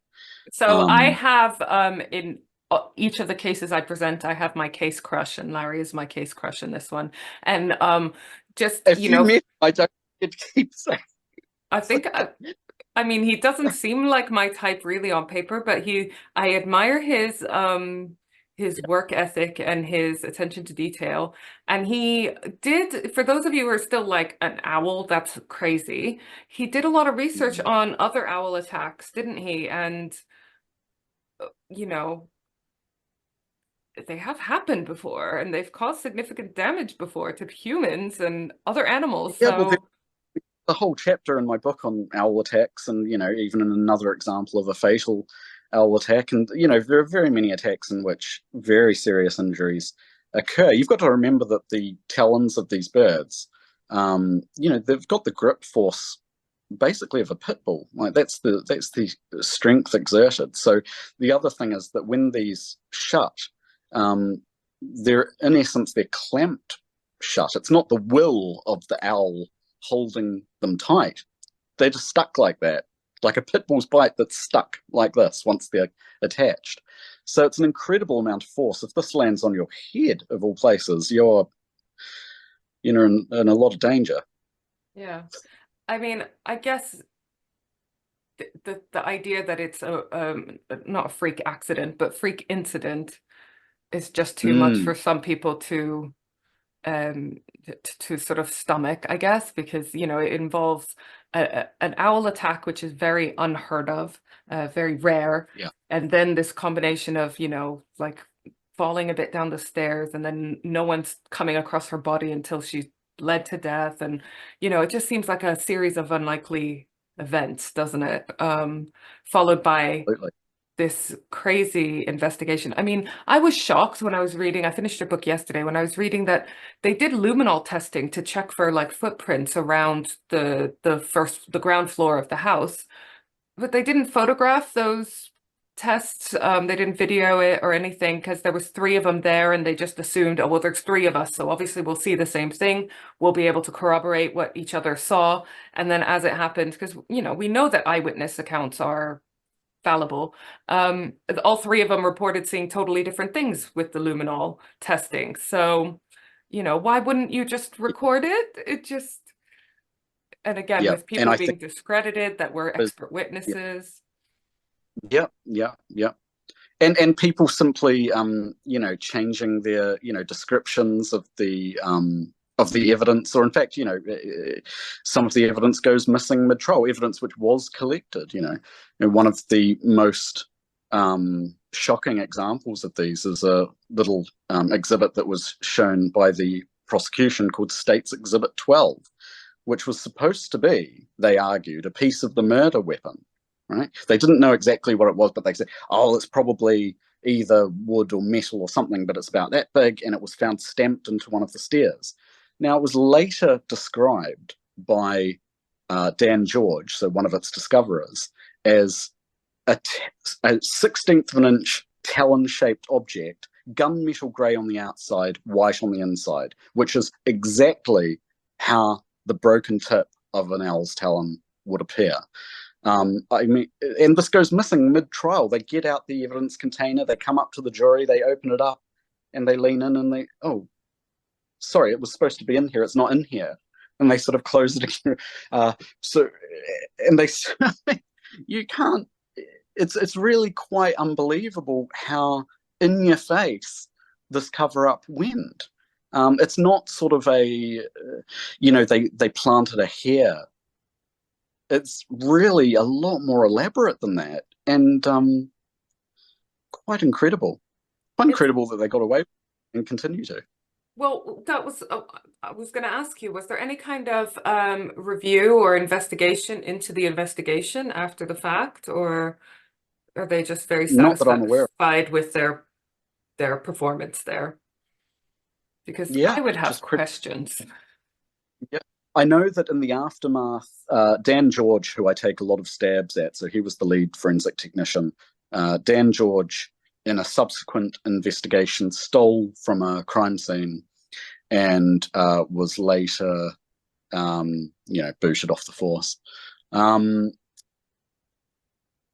So I have in each of the cases I present, I have my case crush, and Larry is my case crush in this one. And just if you know, I don't keep saying. I think. I mean, he doesn't seem like my type really on paper, but I admire his work ethic and his attention to detail. And he did, for those of you who are still like an owl, that's crazy. He did a lot of research on other owl attacks, didn't he? And, they have happened before, and they've caused significant damage before to humans and other animals. Yeah, so. well, the whole chapter in my book on owl attacks, and even in another example of a fatal owl attack, and there are very many attacks in which very serious injuries occur. You've got to remember that the talons of these birds, they've got the grip force basically of a pit bull. Like that's the strength exerted. So the other thing is that when these shut, they're in essence they're clamped shut. It's not the will of the owl holding them tight. They're just stuck like that, like a pit bull's bite that's stuck like this once they're attached. So it's an incredible amount of force. If this lands on your head, of all places, you're in a lot of danger. Yeah, I mean, I guess the idea that it's not a freak accident, but freak incident is just too much for some people to sort of stomach, I guess, because it involves an owl attack, which is very unheard of, very rare. Yeah. And then this combination of like falling a bit down the stairs, and then no one's coming across her body until she's bled to death, and it just seems like a series of unlikely events, doesn't it? Followed by Absolutely. This crazy investigation. I mean, I was shocked when I was reading, I finished a book yesterday, when I was reading that they did luminol testing to check for like footprints around the ground floor of the house, but they didn't photograph those tests. They didn't video it or anything because there was 3 of them there, and they just assumed, oh, well, there's 3 of us, so obviously we'll see the same thing. We'll be able to corroborate what each other saw. And then as it happened, because, we know that eyewitness accounts are fallible. All 3 of them reported seeing totally different things with the luminol testing. So you know, why wouldn't you just record it? It just, and again, Yeah, with and people I being think discredited that were there's- expert yeah, witnesses. yeah. And people simply you know, changing their, you know, descriptions of the evidence, or in fact, you know, some of the evidence goes missing mid-trial, evidence which was collected, you know. And one of the most shocking examples of these is a little exhibit that was shown by the prosecution called State's Exhibit 12, which was supposed to be, they argued, a piece of the murder weapon. Right? They didn't know exactly what it was, but they said, "Oh, it's probably either wood or metal or something, but it's about that big," and it was found stamped into one of the stairs. Now, it was later described by Dan George, so one of its discoverers, as a 16th of an inch talon-shaped object, gunmetal grey on the outside, white on the inside, which is exactly how the broken tip of an owl's talon would appear. I mean, and this goes missing mid-trial. They get out the evidence container, they come up to the jury, they open it up, and they lean in and they, "Oh, sorry, it was supposed to be in here, it's not in here." And they sort of close it again. And they, you can't, it's really quite unbelievable how in your face this cover-up went. It's not sort of a, you know, they planted a hair. It's really a lot more elaborate than that, and quite incredible. Quite incredible that they got away with it and continue to. Well, that was, I was going to ask you, was there any kind of review or investigation into the investigation after the fact, or are they just very Not that I'm aware of. satisfied with their performance there? Because Yeah, I would have just questions. Yeah. I know that in the aftermath, Dan George, who I take a lot of stabs at, so he was the lead forensic technician, Dan George, in a subsequent investigation, stole from a crime scene and was later, you know, booted off the force. You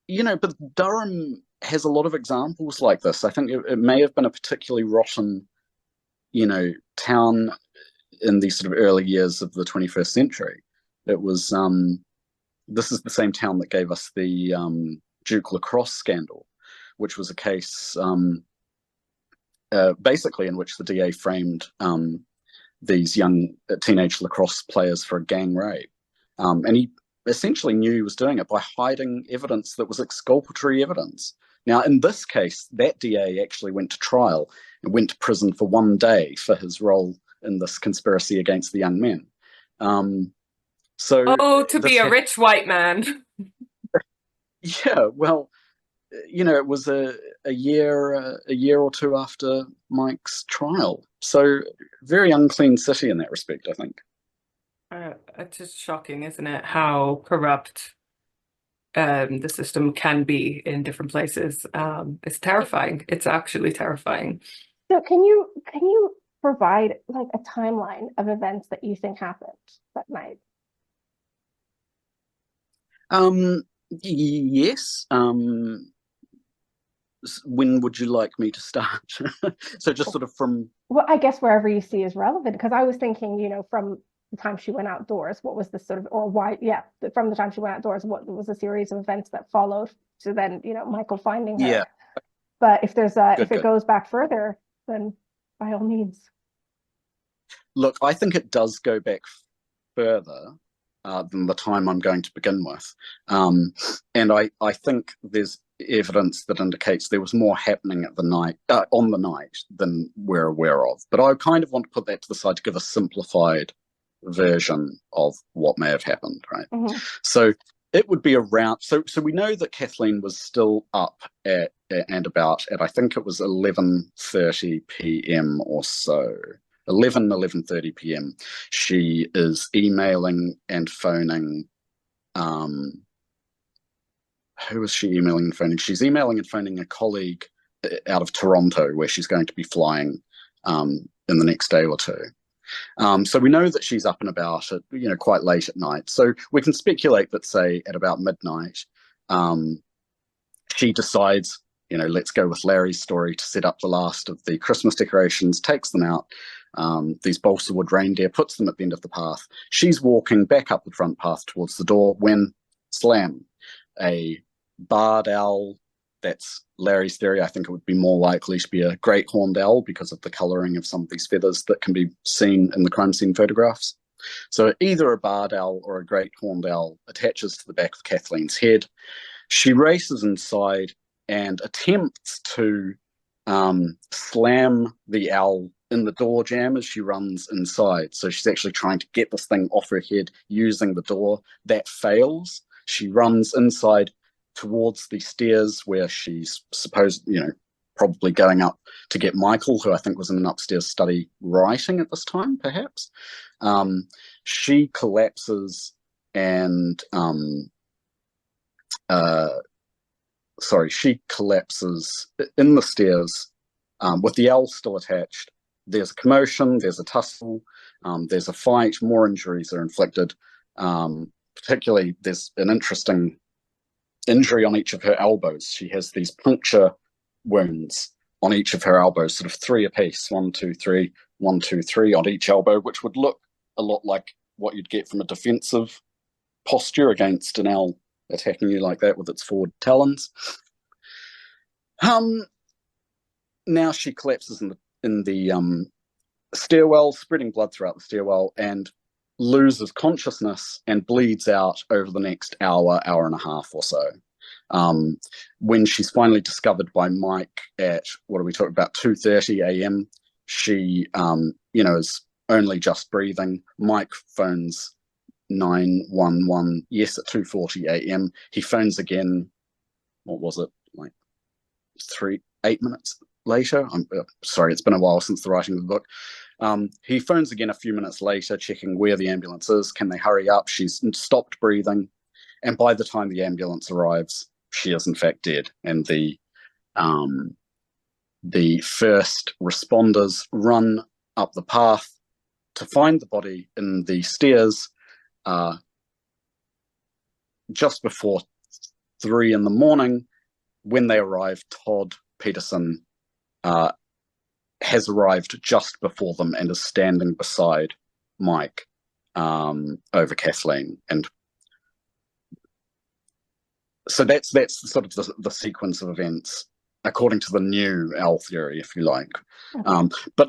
know, but Durham has a lot of examples like this. I think it may have been a particularly rotten, you know, town in the sort of early years of the 21st century. It was, this is the same town that gave us the Duke lacrosse scandal, which was a case basically in which the DA framed these young teenage lacrosse players for a gang rape. And he essentially knew he was doing it by hiding evidence that was exculpatory evidence. Now, in this case, that DA actually went to trial and went to prison for 1 day for his role in this conspiracy against the young men. Oh, to be a rich white man. Yeah, well, you know, it was a year or two after Mike's trial. So very unclean city in that respect, I think. It's just shocking, isn't it, how corrupt the system can be in different places. It's terrifying. It's actually terrifying. So can you provide like a timeline of events that you think happened that night? Yes. When would you like me to start? So just sort of from... Well, I guess wherever you see is relevant, because I was thinking, you know, from the time she went outdoors, what was the sort of, or why, yeah, from the time she went outdoors, what was a series of events that followed to then, you know, Michael finding her. Yeah. But if there's a, Good, if it goes back further, then by all means. Look, I think it does go back further than the time I'm going to begin with. And I think there's evidence that indicates there was more happening at the night, on the night, than we're aware of. But I kind of want to put that to the side to give a simplified version of what may have happened, right? Mm-hmm. So it would be around, so we know that Kathleen was still up at and about at, I think it was 11:30 p.m. or so. 11:30 p.m. She is emailing and phoning. Who is she emailing and phoning? She's emailing and phoning a colleague out of Toronto, where she's going to be flying in the next day or two. So we know that she's up and about at, you know, quite late at night. So we can speculate that, say, at about midnight, she decides, you know, let's go with Larry's story to set up the last of the Christmas decorations, takes them out, these balsa wood reindeer, puts them at the end of the path. She's walking back up the front path towards the door when, slam, a barred owl. That's Larry's theory. I think it would be more likely to be a great horned owl because of the colouring of some of these feathers that can be seen in the crime scene photographs. So either a barred owl or a great horned owl attaches to the back of Kathleen's head. She races inside and attempts to slam the owl in the door jamb as she runs inside. So she's actually trying to get this thing off her head using the door. That fails. She runs inside towards the stairs where she's supposed, probably going up to get Michael, who I think was in an upstairs study writing at this time, perhaps. She collapses and she collapses in the stairs with the owl still attached. There's a commotion, there's a tussle, there's a fight, more injuries are inflicted. Particularly, there's an interesting injury on each of her elbows. She has these puncture wounds on each of her elbows, sort of 3 apiece, 1, 2, 3, 1, 2, 3 on each elbow, which would look a lot like what you'd get from a defensive posture against an owl attacking you like that with its forward talons. Now she collapses in the stairwell, spreading blood throughout the stairwell, and loses consciousness and bleeds out over the next hour and a half or so. When she's finally discovered by Mike at, what are we talking about, 2:30 a.m., she, is only just breathing. Mike phones 911, yes, at 2:40 a.m. He phones again, what was it, like 8 minutes later? I'm sorry, it's been a while since the writing of the book. He phones again a few minutes later, checking where the ambulance is. Can they hurry up? She's stopped breathing. And by the time the ambulance arrives, she is in fact dead. And the first responders run up the path to find the body in the stairs just before 3 in the morning. When they arrive, Todd Peterson has arrived just before them and is standing beside Mike over Kathleen. And so that's sort of the sequence of events according to the new owl theory, if you like. But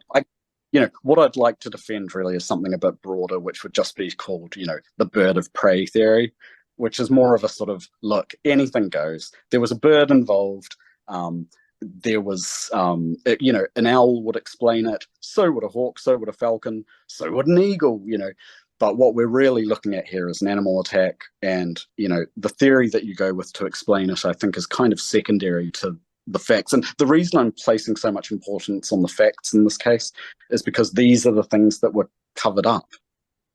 what I'd like to defend really is something a bit broader, which would just be called, the bird of prey theory, which is more of a sort of, look, anything goes. There was a bird involved. There was, an owl would explain it. So would a hawk, so would a falcon, so would an eagle, But what we're really looking at here is an animal attack. And, the theory that you go with to explain it, I think, is kind of secondary to the facts. And the reason I'm placing so much importance on the facts in this case is because these are the things that were covered up.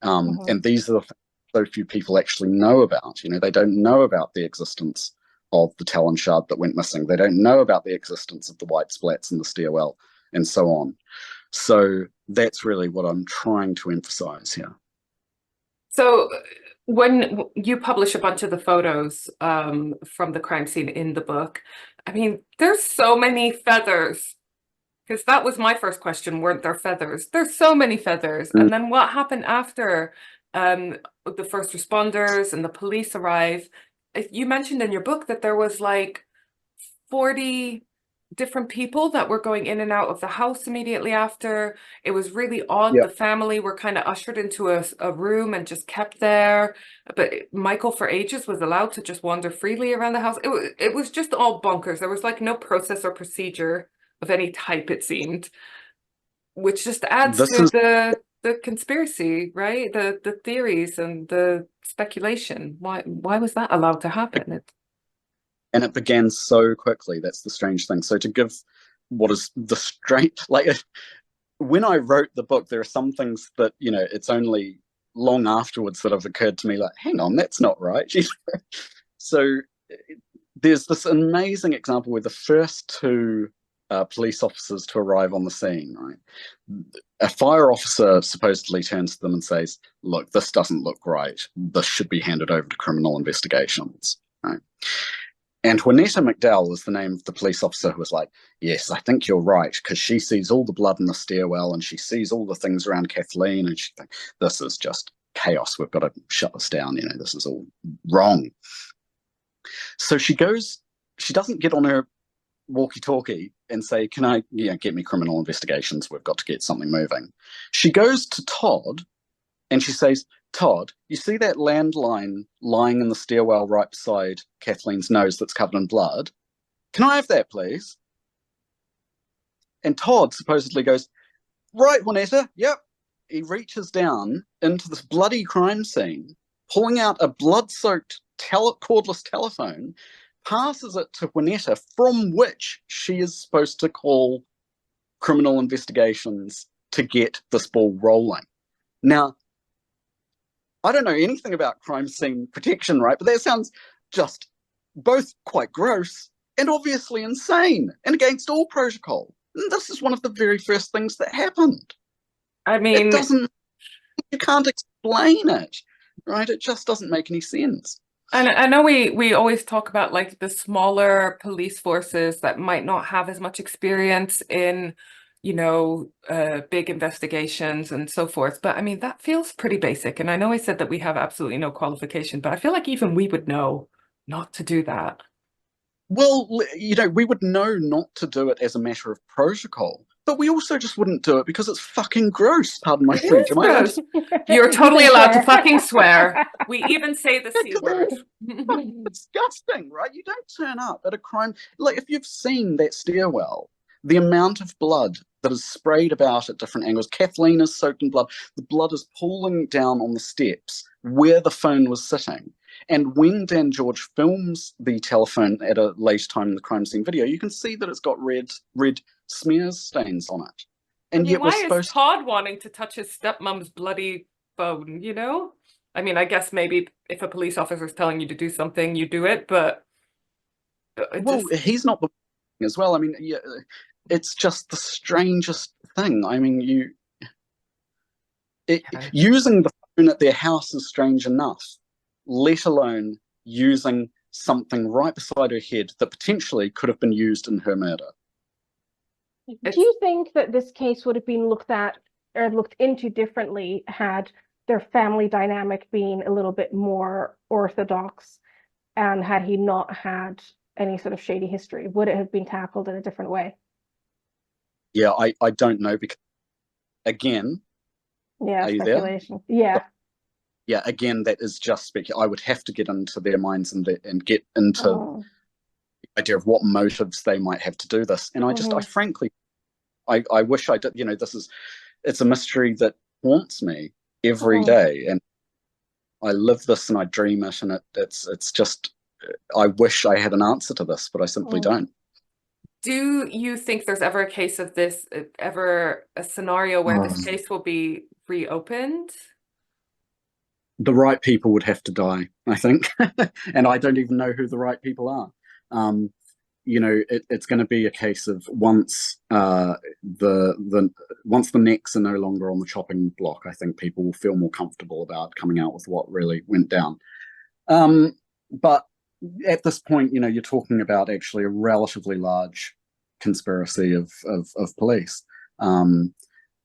And these are the things so few people actually know about. They don't know about the existence of the talon shard that went missing. They don't know about the existence of the white splats in the stairwell and so on. So that's really what I'm trying to emphasize here. So when you publish a bunch of the photos from the crime scene in the book, I mean, there's so many feathers, because that was my first question. Weren't there feathers? There's so many feathers. And then what happened after the first responders and the police arrive? You mentioned in your book that there was like 40 different people that were going in and out of the house immediately after. It was really odd. Yep. The family were kind of ushered into a room and just kept there. But Michael, for ages, was allowed to just wander freely around the house. It was just all bonkers. There was like no process or procedure of any type, it seemed, which just adds to the conspiracy, right? The theories and the speculation. Why was that allowed to happen? And it began so quickly. That's the strange thing. So to give what is the strange, when I wrote the book, there are some things that, it's only long afterwards that have occurred to me, like, hang on, that's not right. So there's this amazing example where the first 2 police officers to arrive on the scene, right? A fire officer supposedly turns to them and says, look, this doesn't look right. This should be handed over to criminal investigations, right? And Juanetta McDowell is the name of the police officer who was like, yes, I think you're right, because she sees all the blood in the stairwell and she sees all the things around Kathleen and she thinks, this is just chaos. We've got to shut this down. This is all wrong. So she doesn't get on her walkie-talkie and say, can I get me criminal investigations? We've got to get something moving. She goes to Todd and she says, Todd, you see that landline lying in the stairwell right beside Kathleen's nose that's covered in blood? Can I have that, please? And Todd supposedly goes, right, Juanetta, yep. He reaches down into this bloody crime scene, pulling out a blood-soaked cordless telephone, passes it to Juanetta, from which she is supposed to call criminal investigations to get this ball rolling. Now, I don't know anything about crime scene protection, right? But that sounds just both quite gross and obviously insane and against all protocol. And this is one of the very first things that happened. I mean, you can't explain it, right? It just doesn't make any sense. and I know we always talk about like the smaller police forces that might not have as much experience in big investigations and so forth. But I mean, that feels pretty basic. And I know I said that we have absolutely no qualification, but I feel like even we would know not to do that. Well, we would know not to do it as a matter of protocol, but we also just wouldn't do it because it's fucking gross. Pardon my French. Am I allowed to... You're totally allowed to fucking swear. We even say the C word. Disgusting, right? You don't turn up at a crime. Like, if you've seen that stairwell, the amount of blood that is sprayed about at different angles. Kathleen is soaked in blood. The blood is pooling down on the steps where the phone was sitting. And when Dan George films the telephone at a later time in the crime scene video, you can see that it's got red smears stains on it. And yet why is Todd wanting to touch his stepmom's bloody phone, I mean, I guess maybe if a police officer is telling you to do something, you do it, but... he's not the as well. I mean, it's just the strangest thing. I mean, using the phone at their house is strange enough, let alone using something right beside her head that potentially could have been used in her murder. Do you think that this case would have been looked at or looked into differently had their family dynamic been a little bit more orthodox, and had he not had any sort of shady history? Would it have been tackled in a different way? Yeah, I don't know, because again, are you speculation there? Yeah, again, that is just speculation. I would have to get into their minds and get into the idea of what motives they might have to do this. And I frankly, I wish I did. It's a mystery that haunts me every day, and I live this and I dream it, and it's just, I wish I had an answer to this, but I simply don't. Do you think there's ever a case of this, ever a scenario where this case will be reopened? The right people would have to die, I think. And I don't even know who the right people are. It's going to be a case of once the necks are no longer on the chopping block, I think people will feel more comfortable about coming out with what really went down. But at this point, you're talking about actually a relatively large conspiracy of police.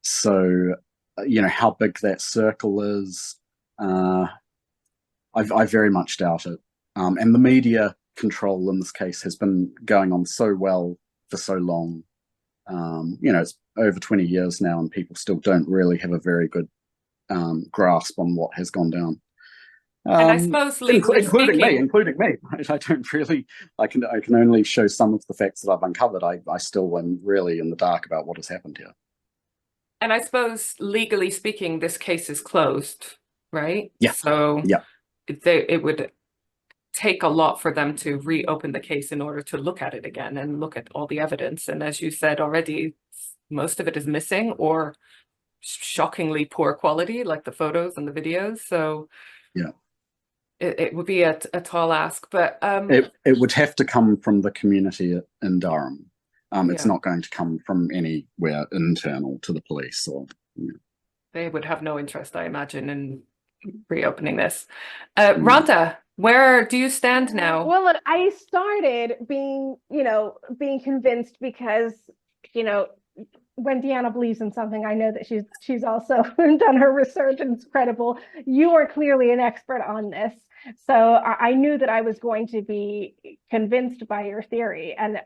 So, how big that circle is, I very much doubt it. And the media control in this case has been going on so well for so long. It's over 20 years now, and people still don't really have a very good grasp on what has gone down. And I suppose including me. I don't really. I can only show some of the facts that I've uncovered. I still am really in the dark about what has happened here. And I suppose legally speaking, this case is closed, right? Yeah. So yeah, it would take a lot for them to reopen the case in order to look at it again and look at all the evidence. And as you said already, most of it is missing or shockingly poor quality, like the photos and the videos. So yeah. It would be a tall ask, but it would have to come from the community in Durham. It's not going to come from anywhere internal to the police. They would have no interest, I imagine, in reopening this. Rhonda, Where do you stand now? Well, look, I started being convinced because, you know, when Deanna believes in something, I know that she's also done her research and it's credible. You are clearly an expert on this. So I knew that I was going to be convinced by your theory. And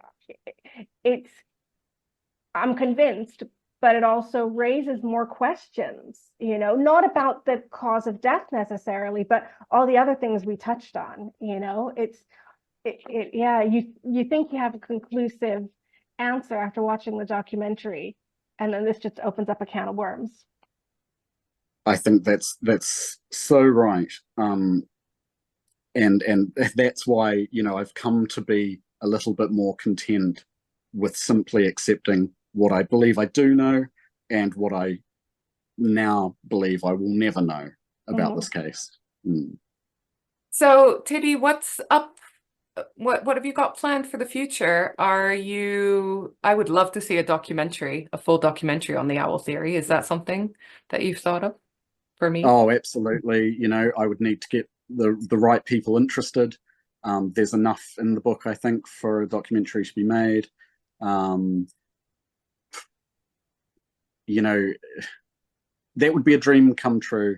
I'm convinced, but it also raises more questions, not about the cause of death necessarily, but all the other things we touched on, yeah, you think you have a conclusive answer after watching the documentary, and then this just opens up a can of worms. I think that's so right. And that's why, I've come to be a little bit more content with simply accepting what I believe I do know and what I now believe I will never know about this case. So, Tiddy, what's up? What have you got planned for the future? I would love to see a full documentary on the owl theory. Is that something that you've thought of for me? Oh, absolutely. I would need to get the right people interested. There's enough in the book, I think, for a documentary to be made. That would be a dream come true.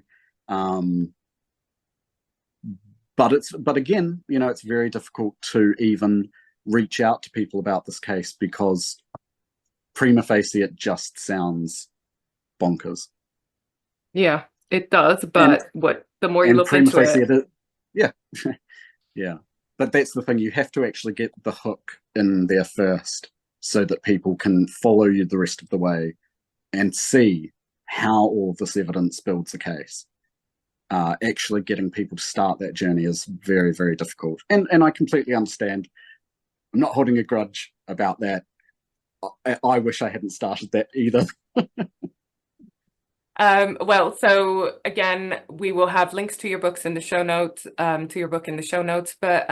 But again, it's very difficult to even reach out to people about this case because prima facie it just sounds bonkers. Yeah, it does. But the more you look into it, yeah, yeah. But that's the thing, you have to actually get the hook in there first so that people can follow you the rest of the way and see how all of this evidence builds the case. Actually getting people to start that journey is very, very difficult. And I completely understand. I'm not holding a grudge about that. I wish I hadn't started that either. Well, so again, we will have links to your books in the show notes, to your book in the show notes. But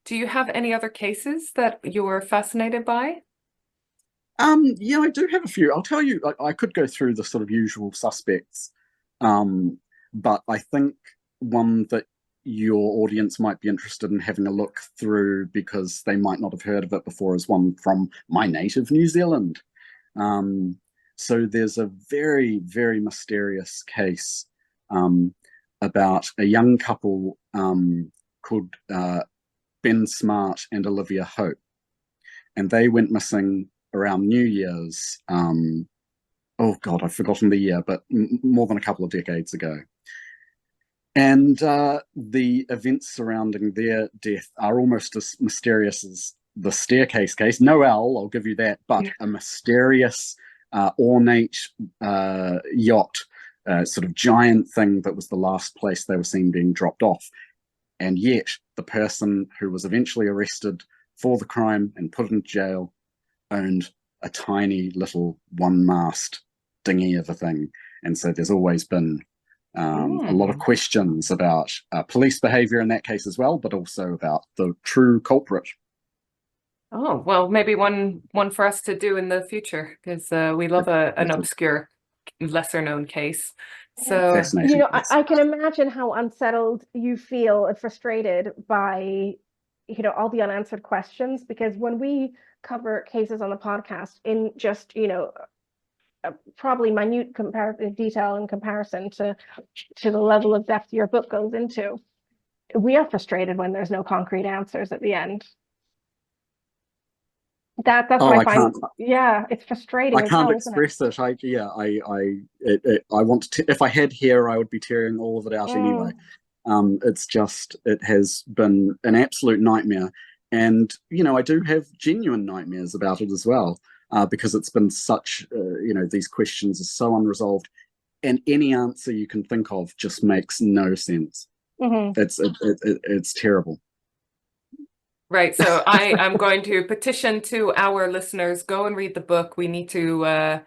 do you have any other cases that you're fascinated by? Yeah, I do have a few. I'll tell you, I could go through the sort of usual suspects. But I think one that your audience might be interested in having a look through because they might not have heard of it before is one from my native New Zealand. So there's a very, very mysterious case about a young couple called Ben Smart and Olivia Hope. And they went missing around New Year's. Oh God, I've forgotten the year, but more than a couple of decades ago. And the events surrounding their death are almost as mysterious as the Staircase case. No owl, I'll give you that, but a mysterious, ornate yacht, sort of giant thing that was the last place they were seen being dropped off. And yet, the person who was eventually arrested for the crime and put in jail owned a tiny little one-mast dinghy of a thing. And so there's always been a lot of questions about police behavior in that case as well, but also about the true culprit. Oh, well, maybe one for us to do in the future, because we love an obscure, lesser known case. So, I can imagine how unsettled you feel and frustrated by, all the unanswered questions, because when we cover cases on the podcast in just, probably minute detail in comparison to the level of depth your book goes into, we are frustrated when there's no concrete answers at the end. That's what I find. Yeah, it's frustrating. I can't express it. I want to. If I had hair, I would be tearing all of it out anyway. It's just, it has been an absolute nightmare, and I do have genuine nightmares about it as well, because it's been such. These questions are so unresolved, and any answer you can think of just makes no sense. It's terrible. Right. So I'm going to petition to our listeners, go and read the book. We need to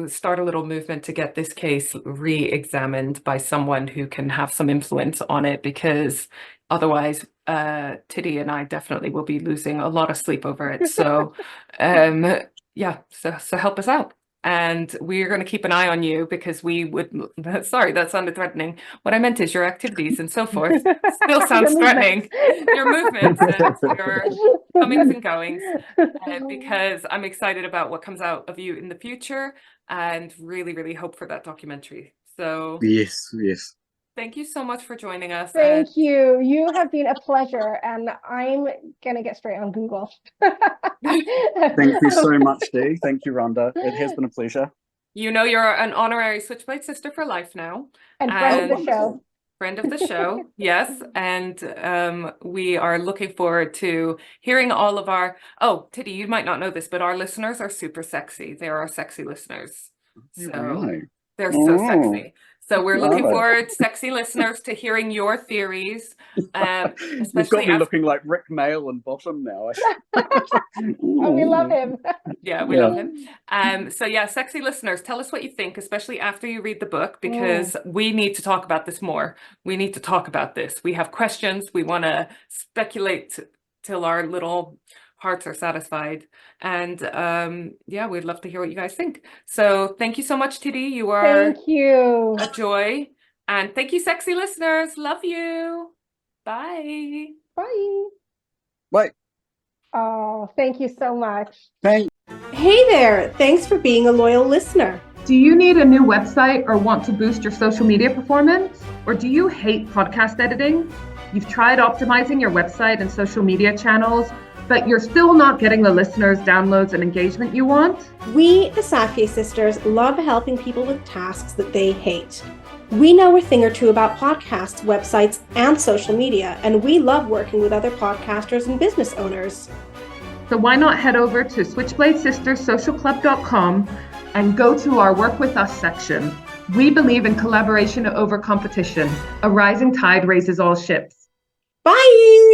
start a little movement to get this case re-examined by someone who can have some influence on it, because otherwise Tiddy and I definitely will be losing a lot of sleep over it. So yeah, so help us out. And we're going to keep an eye on you because we would, sorry, that sounded threatening. What I meant is your activities and so forth still sounds threatening. Your movements and your comings and goings, because I'm excited about what comes out of you in the future and really, really hope for that documentary. So Yes. thank you so much for joining us. Thank you. You have been a pleasure, and I'm gonna get straight on Google. Thank you so much, Dee. Thank you, Rhonda. It has been a pleasure. You know, you're an honorary Switchblade sister for life now. And friend of the show. Friend of the show, yes. And we are looking forward to hearing all of our, oh, Tiddy, you might not know this, but our listeners are super sexy. They're our sexy listeners. So Right. they're so sexy. So we're looking Right. forward, sexy listeners, to hearing your theories. You've got Especially me looking like Rick Mail and Bottom now. Oh, we love him. Yeah, we love him. So yeah, sexy listeners, tell us what you think, especially after you read the book, because we need to talk about this more. We need to talk about this. We have questions. We want to speculate till our little hearts are satisfied. And yeah, we'd love to hear what you guys think. So thank you so much, Tiddy. You are Thank you. a joy. And thank you, sexy listeners. Love you. Bye. Bye. Wait. Oh, thank you so much. Thank Hey there! Thanks for being a loyal listener. Do you need a new website or want to boost your social media performance? Or do you hate podcast editing? You've tried optimizing your website and social media channels, but you're still not getting the listeners, downloads, and engagement you want? We, the Sake sisters, love helping people with tasks that they hate. We know a thing or two about podcasts, websites, and social media, and we love working with other podcasters and business owners. So why not head over to switchbladesisterssocialclub.com and go to our Work With Us section. We believe in collaboration over competition. A rising tide raises all ships. Bye!